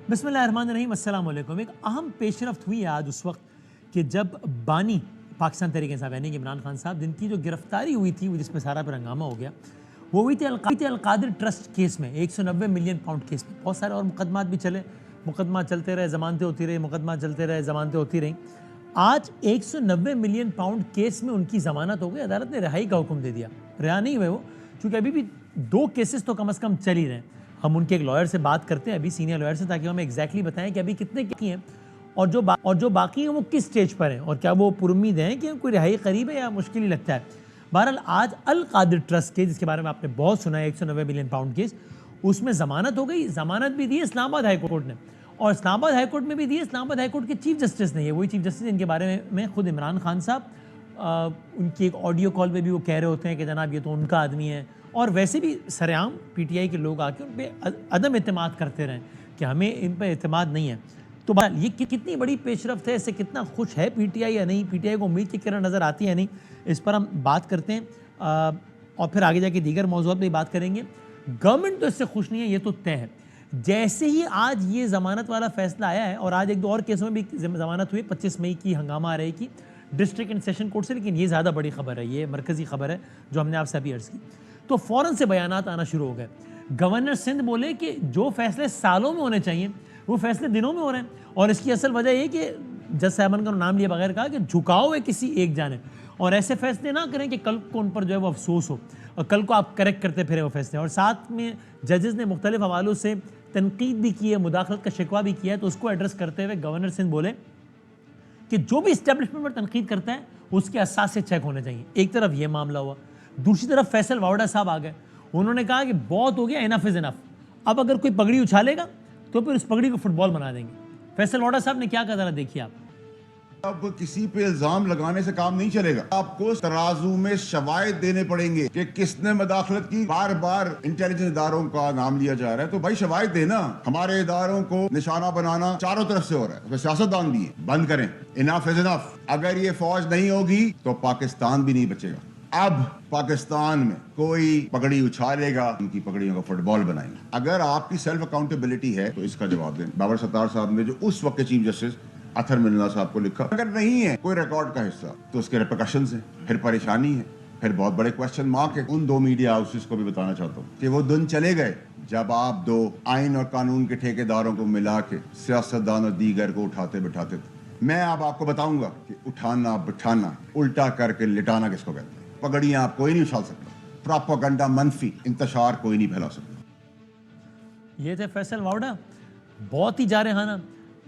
بسم اللہ الرحمن الرحیم، السلام علیکم۔ ایک اہم پیش رفت ہوئی ہے آج اس وقت کہ جب بانی پاکستان تحریک انصاف یعنی کہ عمران خان صاحب جن کی جو گرفتاری ہوئی تھی، وہ جس میں سارا پر ہنگامہ ہو گیا، وہ ہوئی تھی القادر ٹرسٹ کیس میں، 190 ملین پاؤنڈ کیس میں۔ بہت سارے اور مقدمات بھی چلے، مقدمات چلتے رہے، ضمانتیں ہوتی رہی، مقدمات چلتے رہے، ضمانتیں ہوتی رہیں۔ آج 190 ملین پاؤنڈ کیس میں ان کی ضمانت ہو گئی، عدالت نے رہائی کا حکم دے دیا۔ رہا نہیں ہوئے وہ، چونکہ ابھی بھی 2 کیسز تو کم از کم چل ہی رہے ہیں۔ ہم ان کے ایک لائر سے بات کرتے ہیں ابھی، سینئر لائر سے، تاکہ ہمیں ایگزیکٹلی بتائیں کہ ابھی کتنے کی ہیں اور جو باقی ہیں وہ کس سٹیج پر ہیں، اور کیا وہ پر امید ہیں کہ کوئی رہائی قریب ہے یا مشکل ہی لگتا ہے۔ بہرحال آج القادر ٹرسٹ کیس، جس کے بارے میں آپ نے بہت سنا ہے، 190 ملین پاؤنڈ کیس، اس میں ضمانت ہو گئی۔ ضمانت بھی دی اسلام آباد ہائی کورٹ نے، اور اسلام آباد ہائی کورٹ میں بھی دی اسلام آباد ہائی کورٹ کے چیف جسٹس نے۔ یہ وہی چیف جسٹس جن کے بارے میں خود عمران خان صاحب ان کی ایک آڈیو کال پہ بھی وہ کہہ رہے ہوتے ہیں کہ جناب یہ تو ان کا آدمی ہے، اور ویسے بھی سر عام پی ٹی آئی کے لوگ آ کے ان پہ عدم اعتماد کرتے رہیں کہ ہمیں ان پہ اعتماد نہیں ہے۔ تو یہ کتنی بڑی پیش رفت ہے، اس سے کتنا خوش ہے پی ٹی آئی یا نہیں، پی ٹی آئی کو امید کی کرن نظر آتی ہے یا نہیں، اس پر ہم بات کرتے ہیں، اور پھر آگے جا کے دیگر موضوعات پہ بات کریں گے۔ گورنمنٹ تو اس سے خوش نہیں ہے، یہ تو طے ہے۔ جیسے ہی آج یہ ضمانت والا فیصلہ آیا ہے، اور آج ایک دو اور کیسوں میں بھی ضمانت ہوئی، 25 مئی کی ہنگامہ آ رہی کی ڈسٹرکٹ اینڈ سیشن کورٹ سے، لیکن یہ زیادہ بڑی خبر ہے، یہ مرکزی خبر ہے جو ہم نے آپ سے ابھی عرض کی، تو فوراً سے بیانات آنا شروع ہو گئے۔ گورنر سندھ بولے کہ جو فیصلے سالوں میں ہونے چاہیے وہ فیصلے دنوں میں ہو رہے ہیں، اور اس کی اصل وجہ یہ کہ جج صاحبان کا نام لیے بغیر کہا کہ جھکاؤ ہے کسی ایک جانب، اور ایسے فیصلے نہ کریں کہ کل کو ان پر جو ہے وہ افسوس ہو، اور کل کو آپ کریکٹ کرتے پھرے وہ فیصلے۔ اور ساتھ میں ججز نے مختلف حوالوں سے تنقید بھی کی ہے، مداخلت کا شکوہ بھی کیا ہے، تو اس کو ایڈریس کرتے ہوئے گورنر سندھ بولے کہ جو بھی اسٹیبلشمنٹ پر تنقید کرتا ہے اس کے اساس سے چیک ہونے چاہیے۔ ایک طرف یہ معاملہ ہوا، دوسری طرف فیصل واوڈا صاحب آ گئے، انہوں نے کہا کہ بہت ہو گیا، انف از انف، اب اگر کوئی پگڑی اچھالے گا تو پھر اس پگڑی کو فٹ بال بنا دیں گے۔ فیصل واوڈا صاحب نے کیا کہا ذرا دیکھیے آپ۔ اب کسی پہ الزام لگانے سے کام نہیں چلے گا، آپ کو ترازو میں شواہد دینے پڑیں گے کہ کس نے مداخلت کی۔ بار بار انٹیلیجنس اداروں کا نام لیا جا رہا ہے، تو بھائی شواہد دینا۔ ہمارے اداروں کو نشانہ بنانا چاروں طرف سے ہو رہا ہے، اس میں سیاستدان بھی ہیں، بند کریں، انف از انف۔ اگر یہ فوج نہیں ہوگی تو پاکستان بھی نہیں بچے گا۔ اب پاکستان میں کوئی پگڑی اچھالے گا، ان کی پگڑیوں کا فٹ بال بنائیں گے۔ اگر آپ کی سیلف اکاؤنٹیبلٹی ہے تو اس کا جواب دیں۔ بابر ستار صاحب نے جو اس وقت کے چیف جسٹس اطہر من اللہ صاحب کو لکھا، اگر نہیں ہے کوئی ریکارڈ کا حصہ تو اس کے ریپرکشنز ہیں، پھر پریشانی ہے، پھر بہت بڑے کوسچن مارک ہے۔ ان 2 میڈیا ہاؤسز کو بھی بتانا چاہتا ہوں کہ وہ دن چلے گئے جب آپ 2 آئین اور قانون کے ٹھیکیداروں کو ملا کے سیاستدان اور دیگر کو اٹھاتے بٹھاتے تھے۔ میں اب آپ کو بتاؤں گا کہ اٹھانا بٹھانا، الٹا کر کے لٹانا کس کو کہتے ہیں۔ پگڑیاں آپ کوئی نہیں اچھال سکتا، پراپاگنڈا، منفی انتشار کوئی نہیں پھیلا سکتا۔ یہ تھے فیصل واوڈا، بہت ہی جارحانہ۔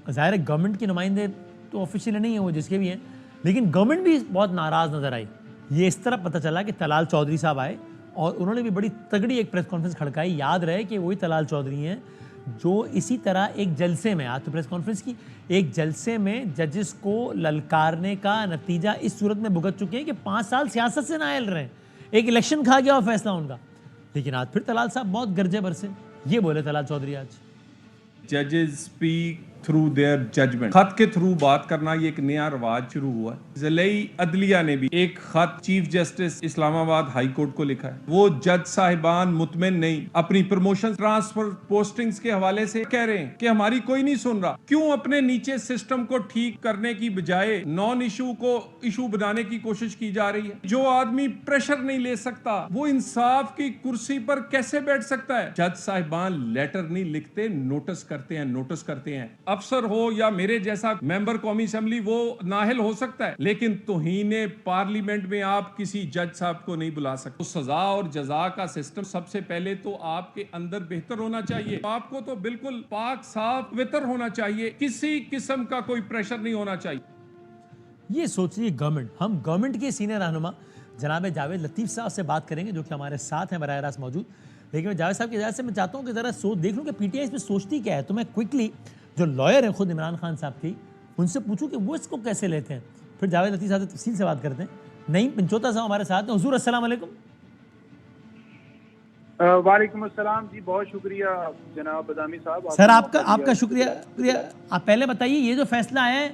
ظاہر ہے گورنمنٹ کے نمائندے تو آفیشیلی نہیں ہیں وہ، جس کے بھی ہیں، لیکن گورنمنٹ بھی بہت ناراض نظر آئی۔ یہ اس طرح پتہ چلا کہ طلال چودھری صاحب آئے اور انہوں نے بھی بڑی تگڑی ایک پریس کانفرنس کھڑکائی۔ یاد رہے کہ وہی طلال چودھری ہیں جو اسی طرح ایک جلسے میں، آج تو پریس کانفرنس کی، ایک جلسے میں ججز کو للکارنے کا نتیجہ اس صورت میں بھگت چکے ہیں کہ 5 سال سیاست سے نااہل رہے، ایک الیکشن کھا گیا اور فیصلہ ان کا۔ لیکن آج پھر طلال صاحب بہت گرجے برسے، یہ بولے طلال چودھری آج۔ ججز اسپیک تھرو دیئر ججمنٹ۔ خط کے تھرو بات کرنا یہ ایک نیا رواج شروع ہوا ہے۔ ضلعی عدلیہ نے بھی ایک خط چیف جسٹس اسلام آباد ہائی کورٹ کو لکھا ہے۔ وہ جج صاحبان مطمئن نہیں، اپنی پروموشن، ٹرانسفر، پوسٹنگز کے حوالے سے کہہ رہے ہیں کہ ہماری کوئی نہیں سن رہا۔ کیوں اپنے نیچے سسٹم کو ٹھیک کرنے کی بجائے نان ایشو کو ایشو بنانے کی کوشش کی جا رہی ہے؟ جو آدمی پریشر نہیں لے سکتا وہ انصاف کی کرسی پر کیسے بیٹھ سکتا ہے؟ جج صاحبان لیٹر نہیں لکھتے، نوٹس کرتے ہیں۔ افسر ہو یا میرے جیسا ممبر قومی اسمبلی، وہ نااہل ہو سکتا ہے، لیکن توہین پارلیمنٹ میں آپ کسی جج صاحب کو نہیں بلا سکتے۔ سزا اور جزا کا سسٹم سب سے پہلے تو آپ کے اندر بہتر ہونا چاہیے، آپ کو تو بالکل پاک صاف وطر ہونا چاہیے، کسی قسم کا کوئی پریشر نہیں ہونا چاہیے۔ یہ سوچ رہی ہے گورنمنٹ۔ ہم گورنمنٹ کے سینئر رہنما جناب جاوید لطیف صاحب سے بات کریں گے، جو کہ ہمارے ساتھ ہیں براہ راست موجود۔ لیکن میں جاوید صاحب کی اجازت سے میں چاہتا ہوں کہ ذرا دیکھ لوں کہ پی ٹی آئی اس میں سوچتی کیا ہے، تو میں کوئکلی جو لائر ہیں خود عمران خان صاحب کی، ان سے پوچھوں کہ وہ اس کو کیسے لیتے ہیں، پھر جاوید لطیف صاحب سے تفصیل سے بات کرتے ہیں۔ نعیم پنچوتا صاحب ہمارے ساتھ ہیں۔ حضور السلام علیکم۔ وعلیکم السلام جی، بہت شکریہ جناب بدامی صاحب۔ سر آپ کا شکریہ۔ آپ پہلے بتائیے یہ جو فیصلہ آیا ہے،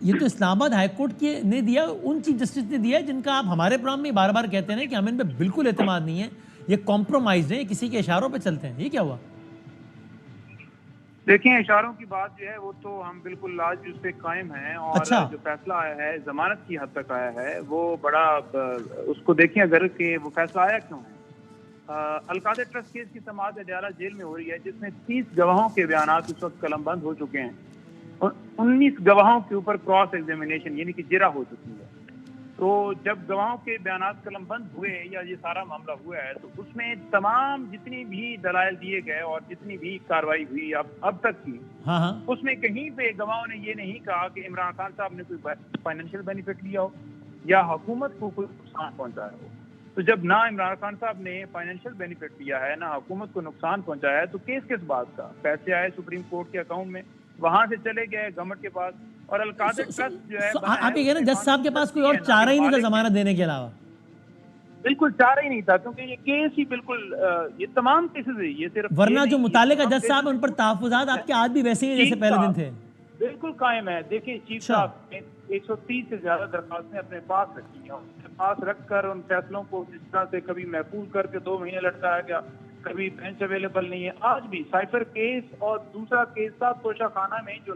یہ تو اسلام آباد ہائی کورٹ نے دیا، ان چیف جسٹس نے دیا جن کا آپ ہمارے پروگرام میں بار بار کہتے ہیں کہ ہمیں ان پہ بالکل اعتماد نہیں ہے، یہ کمپرومائز ہے، کسی کے اشاروں پہ چلتے ہیں، یہ کیا ہوا؟ دیکھیں اشاروں کی بات جو ہے وہ تو ہم بالکل آج بھی اس پہ قائم ہیں، اور اچھا جو فیصلہ آیا ہے ضمانت کی حد تک آیا ہے وہ بڑا اس کو دیکھیں اگر کہ وہ فیصلہ آیا کیوں ہے۔ القادر ٹرسٹ کیس کی سماعت اڈیالہ جیل میں ہو رہی ہے، جس میں 30 گواہوں کے بیانات اس وقت قلم بند ہو چکے ہیں اور 19 گواہوں کے اوپر کراس ایگزامینیشن یعنی کہ جرا ہو چکی ہے۔ تو جب گواہوں کے بیانات قلم بند ہوئے یا یہ سارا معاملہ ہوا ہے تو اس میں تمام جتنی بھی دلائل دیے گئے اور جتنی بھی کارروائی ہوئی اب تک کی، ہاں ہاں اس میں کہیں پہ گواہوں نے یہ نہیں کہا کہ عمران خان صاحب نے کوئی فائنینشیل بینیفٹ لیا ہو یا حکومت کو کوئی نقصان پہنچایا ہو۔ تو جب نہ عمران خان صاحب نے فائنینشیل بینیفٹ لیا ہے نہ حکومت کو نقصان پہنچایا ہے تو کیس کس بات کا؟ پیسے آئے سپریم کورٹ کے اکاؤنٹ میں، وہاں سے چلے گئے گورنمنٹ کے پاس، اور القادر ٹرسٹ جو ہے آپ یہ کہہ رہے ہیں جج صاحب کے پاس کوئی اور چارہ ہی نہیں تھا ضمانت دینے کے علاوہ؟ بالکل چارہ ہی نہیں تھا، کیونکہ یہ کیس ہی بالکل یہ تمام کیسز ہے، یہ صرف ورنہ جو متعلقہ جج صاحب ان پر تحفظات آپ کے آج بھی ویسے ہی جیسے پہلے دن تھے۔ بالکل قائم ہے۔ دیکھیں چیف صاحب نے 130 سے زیادہ درخواستیں اپنے پاس رکھی ہیں، اپنے پاس رکھ کر ان فیصلوں کو جس طرح سے کبھی محفوظ کر کے 2 مہینے لٹکایا گیا، کبھی بینچ اویلیبل نہیں ہے۔ آج بھی سائفر کیس اور دوسرا کیس تھا توشہ خانہ میں، جو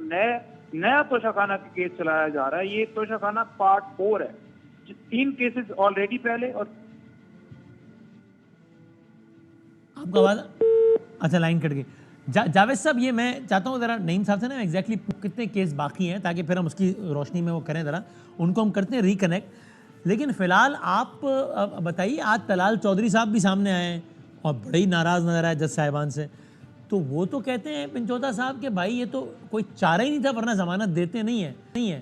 نیا توشہ خانہ کا کیس چلایا جا رہا ہے، یہ توشہ خانہ پارٹ 4 ہے۔ 3 کیسز آلریڈی پہلے اور آپ کا آواز اچھا لائن کٹ گئی۔ جاوید صاحب یہ میں چاہتا ہوں ذرا نعیم صاحب سے نا ایگزیکٹلی کتنے کیس باقی ہیں تاکہ پھر ہم اس کی روشنی میں وہ کریں، ذرا ان کو ہم کرتے ہیں ریکنیکٹ۔ لیکن فی الحال آپ بتائیے، آج طلال چودھری صاحب بھی سامنے آئے ہیں اور بڑے ہی ناراض نظر آئے جج صاحبان سے، تو وہ تو کہتے ہیں پنچوتا صاحب کہ بھائی یہ تو کوئی چارہ ہی نہیں تھا ورنہ ضمانت دیتے نہیں ہے۔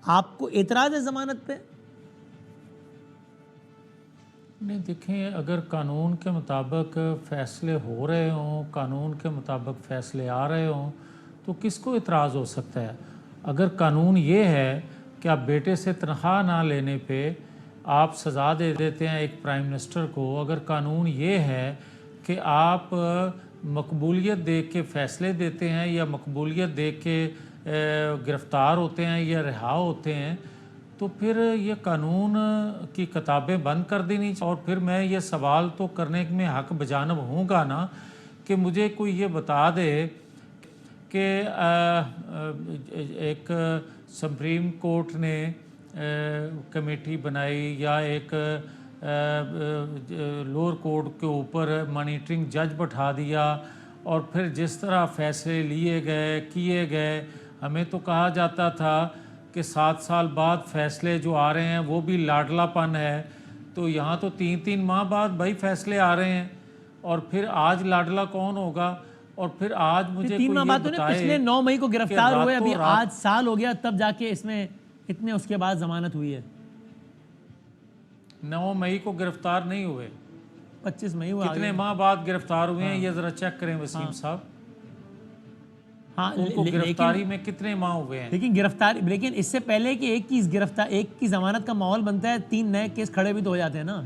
آپ کو اعتراض ہے ضمانت پہ؟ نہیں دیکھیں، اگر قانون کے مطابق فیصلے ہو رہے ہوں، قانون کے مطابق فیصلے آ رہے ہوں تو کس کو اعتراض ہو سکتا ہے؟ اگر قانون یہ ہے کہ آپ بیٹے سے تنخواہ نہ لینے پہ آپ سزا دے دیتے ہیں ایک پرائم منسٹر کو، اگر قانون یہ ہے کہ آپ مقبولیت دیکھ کے فیصلے دیتے ہیں یا مقبولیت دیکھ کے گرفتار ہوتے ہیں یا رہا ہوتے ہیں، تو پھر یہ قانون کی کتابیں بند کر دینی چاہیے۔ اور پھر میں یہ سوال تو کرنے میں حق بجانب ہوں گا نا کہ مجھے کوئی یہ بتا دے کہ ایک سپریم کورٹ نے کمیٹی بنائی یا ایک لوور کورٹ کے اوپر مانیٹرنگ جج بٹھا دیا اور پھر جس طرح فیصلے لیے گئے کیے گئے، ہمیں تو کہا جاتا تھا کہ 7 سال بعد فیصلے جو آ رہے ہیں وہ بھی لاڈلا پن ہے، تو یہاں تو 3 ماہ بعد بھائی فیصلے آ رہے ہیں، اور پھر آج لاڈلا کون ہوگا؟ اور پھر آج مجھے 3 ماہ بعد تو نہیں، پچھلے 9 مئی کو گرفتار ہوئے، ابھی آج سال ہو گیا تب جا کے اس میں اتنے اس کے بعد ضمانت ہوئی ہے۔ 9 مئی کو گرفتار نہیں ہوئے، 25 مئی ہوا، کتنے ماہ بعد گرفتار ہوئے ہیں یہ ذرا چیک کریں وسیم صاحب، ہاں ان کو گرفتاری میں کتنے ماہ ہوئے ہیں؟ لیکن گرفتاری، لیکن اس سے پہلے کہ ایک کی ضمانت کا ماحول بنتا ہے 3 نئے کیس کھڑے بھی تو ہو جاتے ہیں نا۔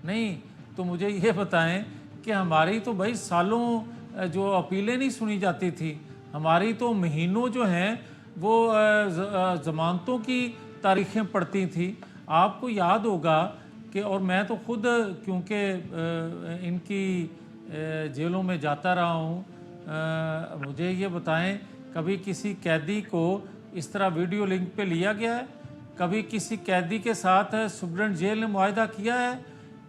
نہیں تو مجھے یہ بتائیں کہ ہماری تو بھائی سالوں جو اپیلیں نہیں سنی جاتی تھی، ہماری تو مہینوں جو ہیں وہ ضمانتوں کی تاریخیں پڑتی تھی۔ آپ کو یاد ہوگا کہ، اور میں تو خود کیونکہ ان کی جیلوں میں جاتا رہا ہوں، مجھے یہ بتائیں کبھی کسی قیدی کو اس طرح ویڈیو لنک پہ لیا گیا ہے؟ کبھی کسی قیدی کے ساتھ سپرنٹ جیل نے معاہدہ کیا ہے؟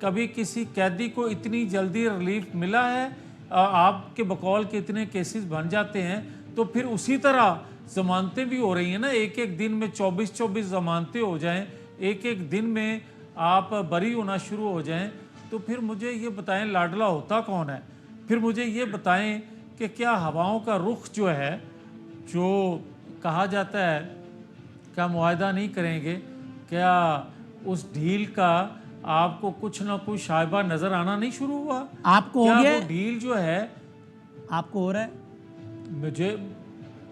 کبھی کسی قیدی کو اتنی جلدی ریلیف ملا ہے؟ آپ کے بقول کے اتنے کیسز بن جاتے ہیں تو پھر اسی طرح ضمانتیں بھی ہو رہی ہیں نا، ایک دن میں 24 ضمانتیں ہو جائیں، ایک دن میں آپ بری ہونا شروع ہو جائیں، تو پھر مجھے یہ بتائیں لاڈلا ہوتا کون ہے؟ پھر مجھے یہ بتائیں کہ کیا ہواؤں کا رخ جو ہے، جو کہا جاتا ہے کیا معاہدہ نہیں کریں گے، کیا اس ڈھیل کا آپ کو کچھ نہ کچھ شائبہ نظر آنا نہیں شروع ہوا؟ آپ کو ہو گیا؟ وہ ڈھیل جو ہے آپ کو ہو رہا ہے؟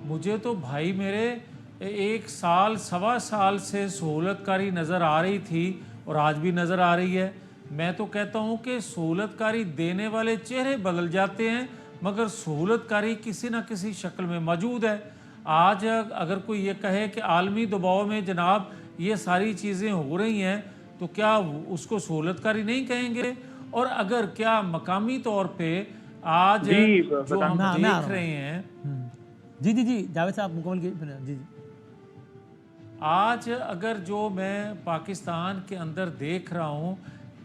مجھے تو بھائی میرے 1 سال 1.25 سال سے سہولت کاری نظر آ رہی تھی اور آج بھی نظر آ رہی ہے۔ میں تو کہتا ہوں کہ سہولت کاری دینے والے چہرے بدل جاتے ہیں مگر سہولت کاری کسی نہ کسی شکل میں موجود ہے۔ آج اگر کوئی یہ کہے کہ عالمی دباؤ میں جناب یہ ساری چیزیں ہو رہی ہیں تو کیا اس کو سہولت کاری نہیں کہیں گے؟ اور اگر کیا مقامی طور پہ آج جی، جو ہم میں آ رہا دیکھ ہوں۔ رہے ہیں، جی جی جی جاوید صاحب مکمل جی جی آج اگر جو میں پاکستان کے اندر دیکھ رہا ہوں،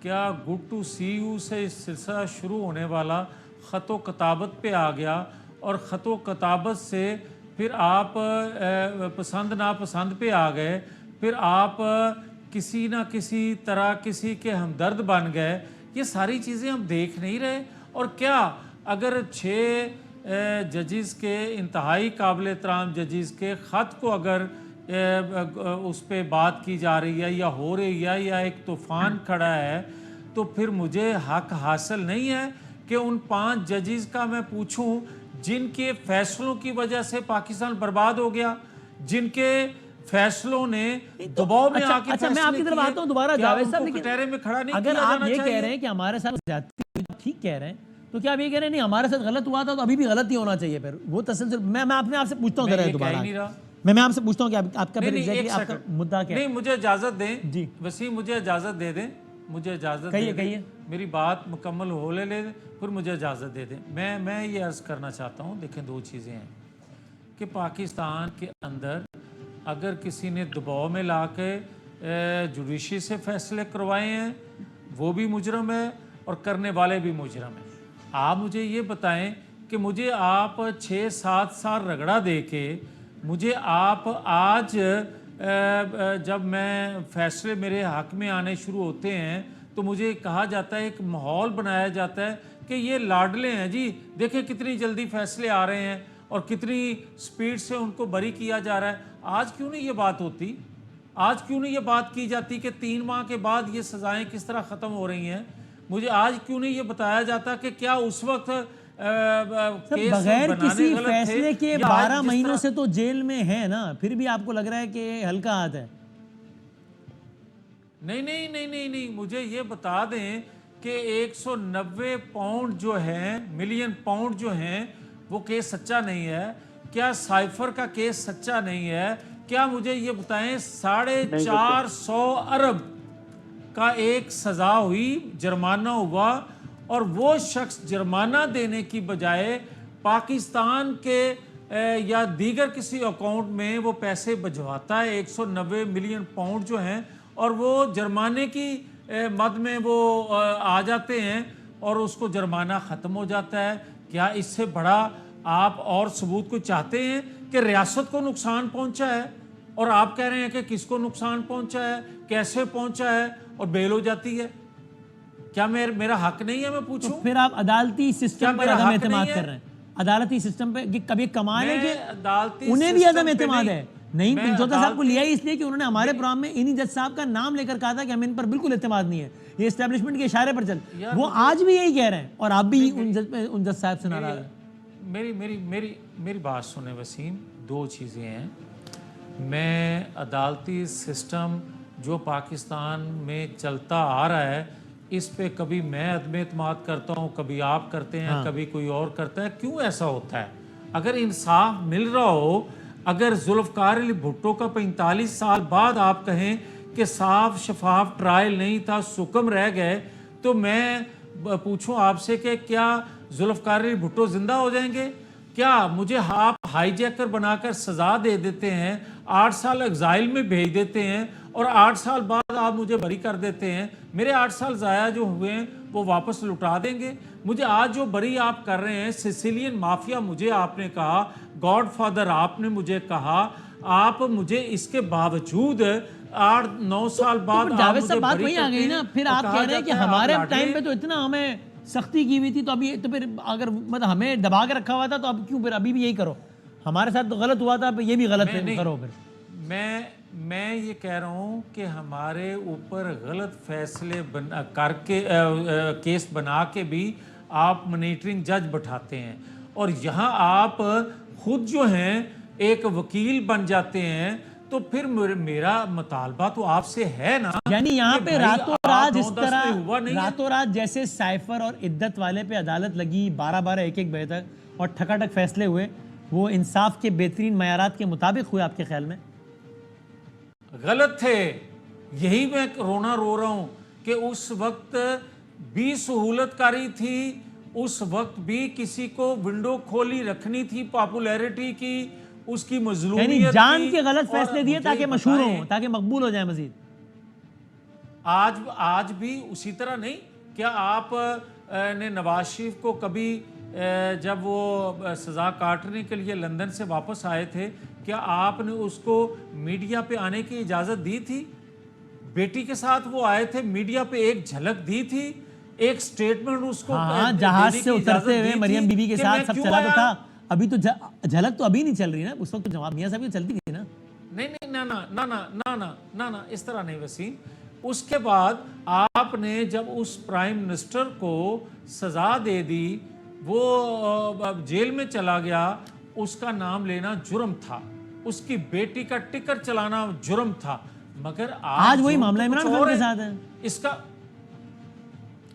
کیا گڈ ٹو سی یو سے اس سلسلہ شروع ہونے والا خط و کتابت پہ آ گیا، اور خط و کتابت سے پھر آپ پسند ناپسند پہ آ گئے، پھر آپ کسی نہ کسی طرح کسی کے ہمدرد بن گئے۔ یہ ساری چیزیں ہم دیکھ نہیں رہے؟ اور کیا اگر 6 ججز کے، انتہائی قابل احترام ججز کے خط کو اگر اس پہ بات کی جا رہی ہے یا ہو رہی ہے یا ایک طوفان کھڑا ہے، تو پھر مجھے حق حاصل نہیں ہے کہ ان 5 ججز کا میں پوچھوں جن کے فیصلوں کی وجہ سے پاکستان برباد ہو گیا، جن کے فیصلوں نے دباؤ میں آ کے اچھا میں آپ کی طرف آتا ہوں دوبارہ جاوید صاحب، لیکن کٹہرے میں کھڑا نہیں اگر کیا آپ جانا یہ کہہ چاہیے؟ رہے ہیں کہ ہمارے ساتھ زیادتی ہوئی تو ٹھیک کہہ رہے ہیں، تو کیا آپ یہ کہہ رہے ہیں نہیں ہمارے ساتھ غلط ہوا تھا تو ابھی بھی غلط ہی ہونا چاہیے؟ پھر وہ تسلسل میں آپ سے پوچھتا ہوں میں ذرا یہ کہہ دوبارہ ہی نہیں رہا۔ میں آپ سے پوچھتا ہوں کہ آپ کا پھر نہیں ایگزیکٹلی ایک آپ کا سیکنڈ، مدعا کیا ہے؟ نہیں مجھے اجازت دیں جی وسیم، مجھے اجازت دے دیں، مجھے اجازت کہیے دے دیں، کہیے۔ میری بات مکمل ہو لے دیں، پھر مجھے اجازت دے دیں۔ میں یہ عرض کرنا چاہتا ہوں، دیکھیں 2 چیزیں ہیں کہ پاکستان کے اندر اگر کسی نے دباؤ میں لا کے جوڈیشری سے فیصلے کروائے ہیں، وہ بھی مجرم ہے اور کرنے والے بھی مجرم ہیں۔ آپ مجھے یہ بتائیں کہ مجھے آپ 6-7 سال رگڑا دے کے مجھے آپ آج جب میں فیصلے میرے حق میں آنے شروع ہوتے ہیں تو مجھے کہا جاتا ہے، ایک ماحول بنایا جاتا ہے کہ یہ لاڈلے ہیں جی، دیکھیں کتنی جلدی فیصلے آ رہے ہیں اور کتنی سپیڈ سے ان کو بری کیا جا رہا ہے۔ آج کیوں نہیں یہ بات ہوتی؟ آج کیوں نہیں یہ بات کی جاتی کہ 3 ماہ کے بعد یہ سزائیں کس طرح ختم ہو رہی ہیں؟ مجھے آج کیوں نہیں یہ بتایا جاتا کہ کیا اس وقت کیس بغیر بنانے کسی غلط تھے فیصلے کے یا آج 12 جس مہینوں طرح سے تو جیل میں ہے نا، پھر بھی آپ کو لگ رہا ہے کہ ہلکا ہاتھ ہے؟ نہیں، مجھے یہ بتا دیں کہ 190 پاؤنڈ جو ہیں، ملین پاؤنڈ جو ہیں، وہ کیس سچا نہیں ہے؟ کیا سائفر کا کیس سچا نہیں ہے؟ کیا مجھے یہ بتائیں 450 ارب کا ایک سزا ہوئی، جرمانہ ہوا، اور وہ شخص جرمانہ دینے کی بجائے پاکستان کے یا دیگر کسی اکاؤنٹ میں وہ پیسے بھجواتا ہے 190 ملین پاؤنڈ جو ہیں، اور وہ جرمانے کی مد میں وہ آ جاتے ہیں اور اس کو جرمانہ ختم ہو جاتا ہے۔ کیا اس سے بڑا آپ اور ثبوت کو چاہتے ہیں کہ ریاست کو نقصان پہنچا ہے؟ اور آپ کہہ رہے ہیں کہ کس کو نقصان پہنچا ہے، کیسے پہنچا ہے، اور بیل ہو جاتی ہے؟ کیا میرا حق نہیں ہے میں پوچھوں؟ پھر آپ عدالتی سسٹم پر میرا عدم حق اعتماد نہیں ہے؟ کر رہے ہیں؟ عدالتی سسٹم پہ کبھی کمال ہے کہ عدالتی انہیں بھی عدم سسٹم پہ اعتماد ہے؟ نہیں، میں پنچوتا صاحب کو لیا ہی عدالتی اس لیے کہ انہوں نے ہمارے پروگرام میں انہی جج صاحب کا نام لے کر کہا تھا کہ ہمیں ان پر بالکل اعتماد نہیں ہے، یہ اسٹیبلشمنٹ کے اشارے پر چل، وہ آج بھی یہی کہہ رہے ہیں اور آپ بھی ان جج صاحب سے ناراض ہیں۔ میری بات سنیں وسیم، 2 چیزیں ہیں۔ میں عدالتی سسٹم جو پاکستان میں چلتا آ رہا ہے اس پہ کبھی میں عدم اعتماد کرتا ہوں، کبھی آپ کرتے ہیں، کبھی کوئی اور کرتا ہے۔ کیوں ایسا ہوتا ہے؟ اگر انصاف مل رہا ہو، اگر ذوالفقار علی بھٹو کا 45 سال بعد آپ کہیں کہ صاف شفاف ٹرائل نہیں تھا، سکم رہ گئے، تو میں پوچھوں آپ سے کہ کیا ذوالفقار علی بھٹو زندہ ہو جائیں گے؟ کیا مجھے آپ ہائی جیکر بنا کر سزا دے دیتے ہیں، 8 سال ایگزائل میں بھیج دیتے ہیں، اور 8 سال بعد آپ مجھے بری کر دیتے ہیں؟ میرے 8 سال ضائع جو ہوئے ہیں وہ واپس لٹا دیں گے؟ مجھے آج جو بری آپ کر رہے ہیں، سیسیلین مافیا مجھے آپ نے کہا، گاڈ فادر آپ نے مجھے کہا، آپ مجھے اس کے باوجود 8-9 سال بعد آپ جاوید مجھے صاحب بات بری وہی آ کرتے گئی نا، ہیں پھر اور آپ کہا کہہ رہے ہیں کہ جاتا ہے آپ ہمارے لاڈلے ٹائم پہ تو اتنا ہمیں سختی کی ہوئی تھی، تو ابھی تو پھر اگر مطلب ہمیں دبا کے رکھا ہوا تھا تو اب کیوں پھر ابھی بھی یہی کرو؟ ہمارے ساتھ تو غلط ہوا تھا، یہ بھی غلط کرو پھر۔ میں یہ کہہ رہا ہوں کہ ہمارے اوپر غلط فیصلے کر کے کیس بنا کے بھی آپ مانیٹرنگ جج بٹھاتے ہیں، اور یہاں آپ خود جو ہیں ایک وکیل بن جاتے ہیں، تو پھر میرا مطالبہ تو آپ سے ہے نا، یعنی یہاں پہ راتوں رات اس 9-10 طرح میں ہوا نہیں ہے؟ راتوں رات جیسے سائفر اور عدت والے پہ عدالت لگی 12-12 1-1 بجے تک اور ٹھکاٹک فیصلے ہوئے، وہ انصاف کے بہترین معیارات کے مطابق ہوئے آپ کے خیال میں؟ غلط تھے، یہی میں رونا رو رہا ہوں کہ اس وقت بھی سہولت کاری تھی اس وقت بھی کسی کو ونڈو کھولی رکھنی تھی پاپولیرٹی کی، اس کی یعنی مظلومیت جان کی، کے غلط اور فیصلے دیے مجھے تاکہ مشہور بتائیں، ہوں، تاکہ مقبول ہو جائیں مزید. آج بھی اسی طرح نہیں. کیا آپ نے نواز شریف کو کبھی جب وہ سزا کاٹنے کے لیے لندن سے واپس آئے تھے، کیا آپ نے اس کو میڈیا پہ آنے کی اجازت دی تھی؟ بیٹی کے ساتھ وہ آئے تھے، میڈیا پہ ایک جھلک دی تھی، ایک سٹیٹمنٹ اس کو ہاں جہاز سے اترتے ہوئے مریم بی بی کے ساتھ سب چلا تو تھا. ابھی تو جھلک تو ابھی نہیں چل رہی نا، اس وقت تو جواب میاں صاحب کی چلتی تھی نا. نہیں نا اس طرح نہیں وسیم. اس کے بعد آپ نے جب اس پرائم منسٹر کو سزا دے دی، وہ جیل میں چلا گیا، اس کا نام لینا جرم تھا، اس کی بیٹی کا ٹکٹ چلانا جرم تھا. مگر آج وہی جرم تو معاملہ عمران کچھ خان اور کے ہے. ساتھ ہے. اس کا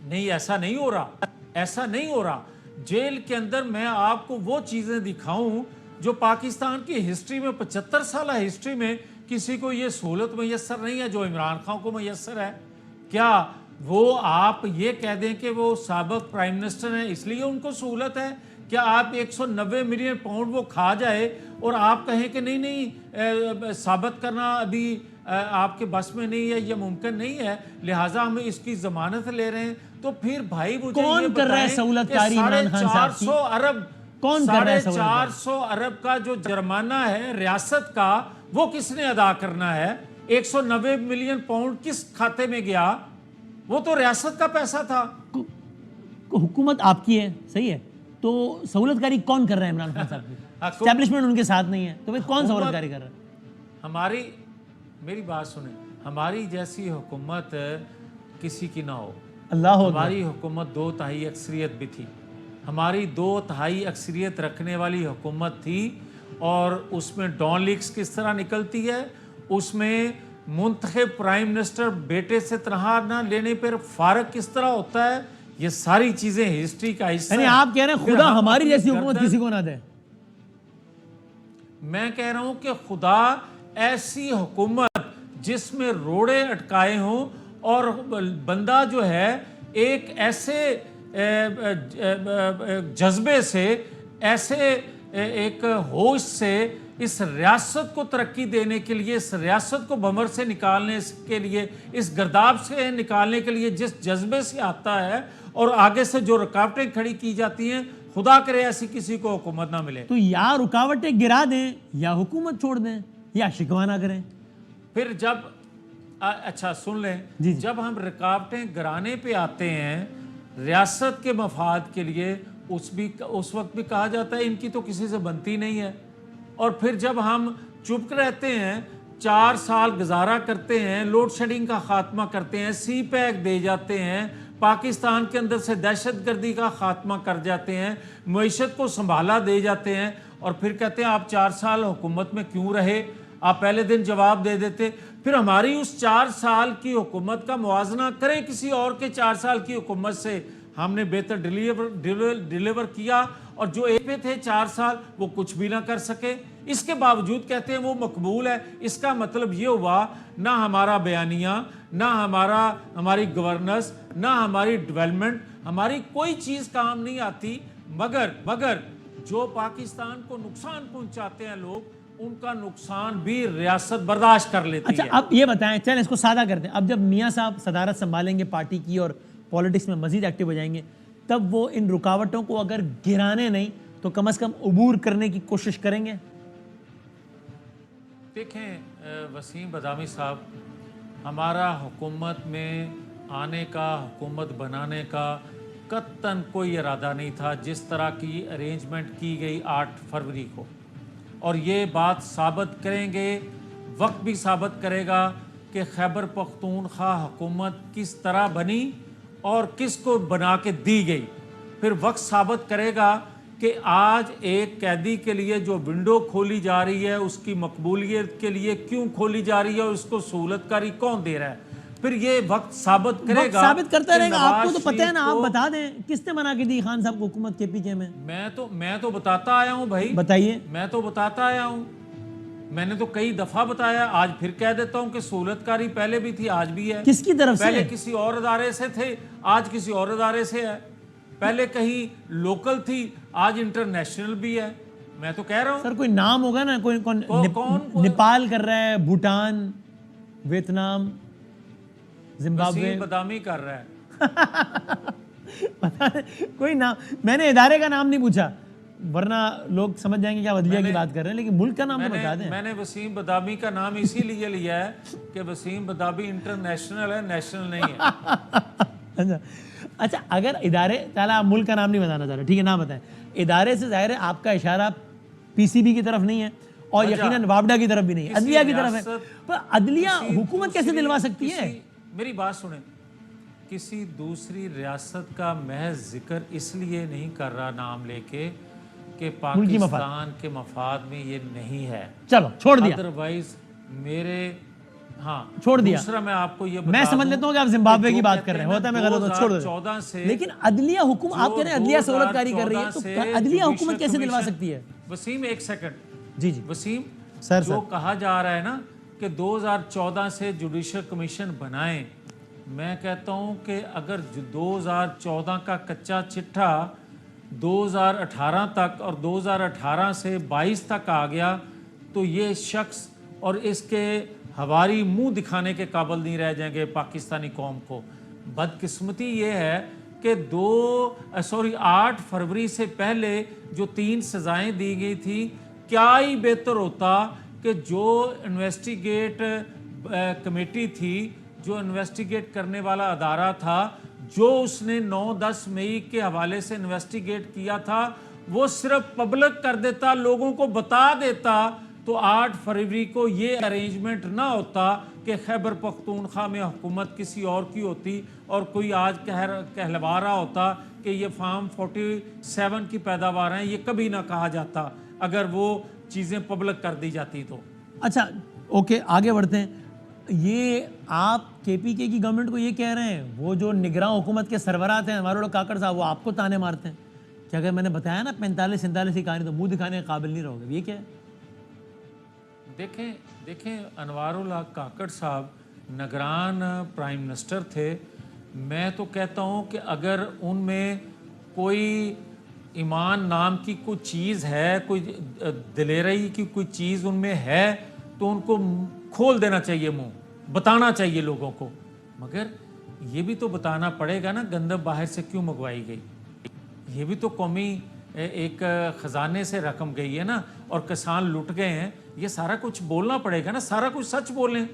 نہیں، ایسا نہیں ہو رہا، ایسا نہیں ہو رہا. جیل کے اندر میں آپ کو وہ چیزیں دکھاؤں جو پاکستان کی ہسٹری میں 75 سالہ ہسٹری میں کسی کو یہ سہولت میسر نہیں ہے جو عمران خان کو میسر ہے. کیا وہ آپ یہ کہہ دیں کہ وہ سابق پرائم منسٹر ہیں اس لیے ان کو سہولت ہے؟ کیا آپ 190 ملین پاؤنڈ وہ کھا جائے اور آپ کہیں کہ نہیں ثابت کرنا ابھی آپ کے بس میں نہیں ہے، یہ ممکن نہیں ہے، لہٰذا ہم اس کی ضمانت لے رہے ہیں؟ تو پھر بھائی مجھے یہ کون کر رہا ہے بتائیں سہولت کہ کاری عمران خان صاحب کی؟ 450 ارب کون کر رہا ہے سہولت کاری؟ 450 ارب کا جو جرمانہ ہے ریاست کا، وہ کس نے ادا کرنا ہے؟ 190 ملین پاؤنڈ کس کھاتے میں گیا؟ وہ تو ریاست کا پیسہ تھا. حکومت آپ کی ہے، صحیح ہے، تو سہولت کاری کون کر رہا ہے عمران خان صاحب کی؟ اسٹیبلشمنٹ ان کے ساتھ نہیں ہے تو کون سہولت کاری کر رہا ہے؟ میری بات سنیں، ہماری جیسی حکومت کسی کی نہ ہو. اللہ اکبر. ہماری حکومت 2/3 اکثریت بھی تھی، ہماری 2/3 اکثریت رکھنے والی حکومت تھی. اور اس میں ڈان لیکس کس طرح نکلتی ہے، اس میں منتخب پرائم منسٹر بیٹے سے تنخواہ نہ لینے پر فارغ کس طرح ہوتا ہے، یہ ساری چیزیں ہسٹری کا حصہ یعنی ہیں. آپ کہہ رہے ہیں خدا ہماری جیسی حکومت کسی کو نہ دے؟ میں کہہ رہا ہوں کہ خدا ایسی حکومت جس میں روڑے اٹکائے ہوں اور بندہ جو ہے ایک ایسے جذبے سے، ایسے ایک ہوش سے اس ریاست کو ترقی دینے کے لیے، اس ریاست کو بھنور سے نکالنے کے لیے، اس گرداب سے نکالنے کے لیے جس جذبے سے آتا ہے اور آگے سے جو رکاوٹیں کھڑی کی جاتی ہیں، خدا کرے ایسی کسی کو حکومت نہ ملے. تو یا رکاوٹیں گرا دیں یا حکومت چھوڑ دیں یا شکوہ نہ کریں. پھر جب اچھا سن لیں، جب ہم رکاوٹیں گرانے پہ آتے ہیں ریاست کے مفاد کے لیے، اس وقت بھی کہا جاتا ہے ان کی تو کسی سے بنتی نہیں ہے. اور پھر جب ہم چپ رہتے ہیں، 4 سال گزارا کرتے ہیں، لوڈ شیڈنگ کا خاتمہ کرتے ہیں، سی پیک دے جاتے ہیں، پاکستان کے اندر سے دہشت گردی کا خاتمہ کر جاتے ہیں، معیشت کو سنبھالا دے جاتے ہیں، اور پھر کہتے ہیں آپ 4 سال حکومت میں کیوں رہے؟ آپ پہلے دن جواب دے دیتے. پھر ہماری اس 4 سال کی حکومت کا موازنہ کریں کسی اور کے 4 سال کی حکومت سے. ہم نے بہتر ڈیلیور کیا، اور جو ایک پہ تھے 4 سال وہ کچھ بھی نہ کر سکے. اس کے باوجود کہتے ہیں وہ مقبول ہے. اس کا مطلب یہ ہوا نہ ہمارا بیانیہ، نہ ہماری گورننس، نہ ہماری ڈیولپمنٹ، ہماری کوئی چیز کام نہیں آتی، مگر جو پاکستان کو نقصان پہنچاتے ہیں لوگ، ان کا نقصان بھی ریاست برداشت کر لیتی ہے. اچھا اب یہ بتائیں، چلیں اس کو سادہ کرتے ہیں. اب جب میاں صاحب صدارت سنبھالیں گے پارٹی کی اور پولیٹکس میں مزید ایکٹیو ہو جائیں گے، تب وہ ان رکاوٹوں کو اگر گرانے نہیں تو کم از کم عبور کرنے کی کوشش کریں گے. دیکھیں وسیم بادامی صاحب، ہمارا حکومت میں آنے کا، حکومت بنانے کا قطعاً کوئی ارادہ نہیں تھا. جس طرح کی ارینجمنٹ کی گئی 8 فروری کو، اور یہ بات ثابت کریں گے، وقت بھی ثابت کرے گا کہ خیبر پختونخوا حکومت کس طرح بنی اور کس کو بنا کے دی گئی. پھر وقت ثابت کرے گا کہ آج ایک قیدی کے لیے جو ونڈو کھولی جا رہی ہے، اس کی مقبولیت کے لیے کیوں کھولی جا رہی ہے اور اس کو سہولت کاری کون دے رہا ہے. پھر یہ وقت ثابت کرے گا. ثابت کرتا رہے گا. آپ کو تو نواز پتہ ہے نا، شریف آپ کو، بتا دیں کس نے بنا کے دی خان صاحب کو حکومت کے پی کے میں؟ میں تو بتاتا آیا ہوں بھائی. بتائیے. میں تو بتاتا آیا ہوں، میں نے تو کئی دفعہ بتایا. آج پھر کہہ دیتا ہوں کہ سہولت کاری پہلے بھی تھی، آج بھی ہے. کس کی طرف سے؟ پہلے کسی اور ادارے سے تھے، آج کسی اور ادارے سے ہے. پہلے کہیں لوکل تھی آج انٹرنیشنل بھی ہے. میں تو کہہ رہا ہوں سر کوئی نام ہوگا نا, کوئی نیپال کر رہا ہے, بھوٹان, ویتنام, زمبابوے, وسیم بدامی کر رہا ہے. پتہ نہیں کوئی نام, میں نے ادارے کا نام نہیں پوچھا ورنہ لوگ سمجھ جائیں گے کہ آپ عدلیہ کی بات کر رہے ہیں, لیکن ملک کا نام تو بتا دیں. میں نے وسیم بدامی کا نام اسی لیے لیا ہے کہ وسیم بدامی انٹرنیشنل ہے, نیشنل نہیں ہے. اچھا اگر ادارے, چلا آپ ملک کا نام نہیں بتانا چاہ رہے, ٹھیک ہے, نہ بتائیں. ادارے سے ظاہر ہے آپ کا اشارہ پی سی بی کی طرف نہیں ہے اور یقیناً وابڈا کی طرف بھی نہیں ہے, عدلیہ کی طرف ہے. پر عدلیہ حکومت کیسے دلوا سکتی ہے؟ میری بات سنیں, کسی دوسری ریاست کا محض ذکر اس لیے نہیں کر رہا نام لے کے کہ پاکستان کے مفاد میں یہ نہیں ہے. چلو چھوڑ دیا, ادروائز میرے ہاں چھوڑ دیا. دوسرا میں آپ کو یہ میں سمجھ لیتا ہوں کہ آپ زمبابوے کی بات کر رہے ہیں, ہوتا ہے میں غلط ہوں, چھوڑ دو. 2014 سے لیکن عدلیہ حکومت, آپ کہہ رہے ہیں عدلیہ سہولت کاری کر رہی ہے, تو عدلیہ حکومت کیسے دلوا سکتی ہے؟ وسیم ایک سیکنڈ, جی جی وسیم سر, جو کہا جا رہا ہے نا کہ 2014 سے جوڈیشل کمیشن بنائیں, میں کہتا ہوں کہ اگر 2014 کا کچا چٹھا 2018 تک اور 2018 سے 22 تک آ گیا تو یہ شخص اور اس کے ہواری منہ دکھانے کے قابل نہیں رہ جائیں گے پاکستانی قوم کو. بدقسمتی یہ ہے کہ 8 فروری سے پہلے جو 3 سزائیں دی گئی تھی, کیا ہی بہتر ہوتا کہ جو انویسٹیگیٹ کمیٹی تھی, جو انویسٹیگیٹ کرنے والا ادارہ تھا, جو اس نے 9-10 مئی کے حوالے سے انویسٹیگیٹ کیا تھا, وہ صرف پبلک کر دیتا, لوگوں کو بتا دیتا, تو 8 فروری کو یہ ارینجمنٹ نہ ہوتا کہ خیبر پختونخوا میں حکومت کسی اور کی ہوتی اور کوئی آج کہلوا رہا ہوتا کہ یہ فارم 47 کی پیداوار ہیں. یہ کبھی نہ کہا جاتا اگر وہ چیزیں پبلک کر دی جاتی تو. اچھا اوکے, آگے بڑھتے ہیں. یہ آپ کے پی کے کی گورنمنٹ کو یہ کہہ رہے ہیں, وہ جو نگراں حکومت کے سربراہ ہیں ہمارے لوگ کاکڑ صاحب, وہ آپ کو تانے مارتے ہیں کہ اگر میں نے بتایا نا 45-47 کی کہانی تو منہ دکھانے کے قابل نہیں رہو گے. یہ کیا ہے؟ دیکھیں انوار اللہ کاکڑ صاحب نگران پرائم منسٹر تھے. میں تو کہتا ہوں کہ اگر ان میں کوئی ایمان نام کی کوئی چیز ہے, کوئی دلیری کی کوئی چیز ان میں ہے, تو ان کو کھول دینا چاہیے, منہ بتانا چاہیے لوگوں کو. مگر یہ بھی تو بتانا پڑے گا نا گندم باہر سے کیوں منگوائی گئی. یہ بھی تو قومی ایک خزانے سے رقم گئی ہے نا, اور کسان لٹ گئے ہیں. یہ سارا کچھ بولنا پڑے گا نا, سارا کچھ سچ بولیں.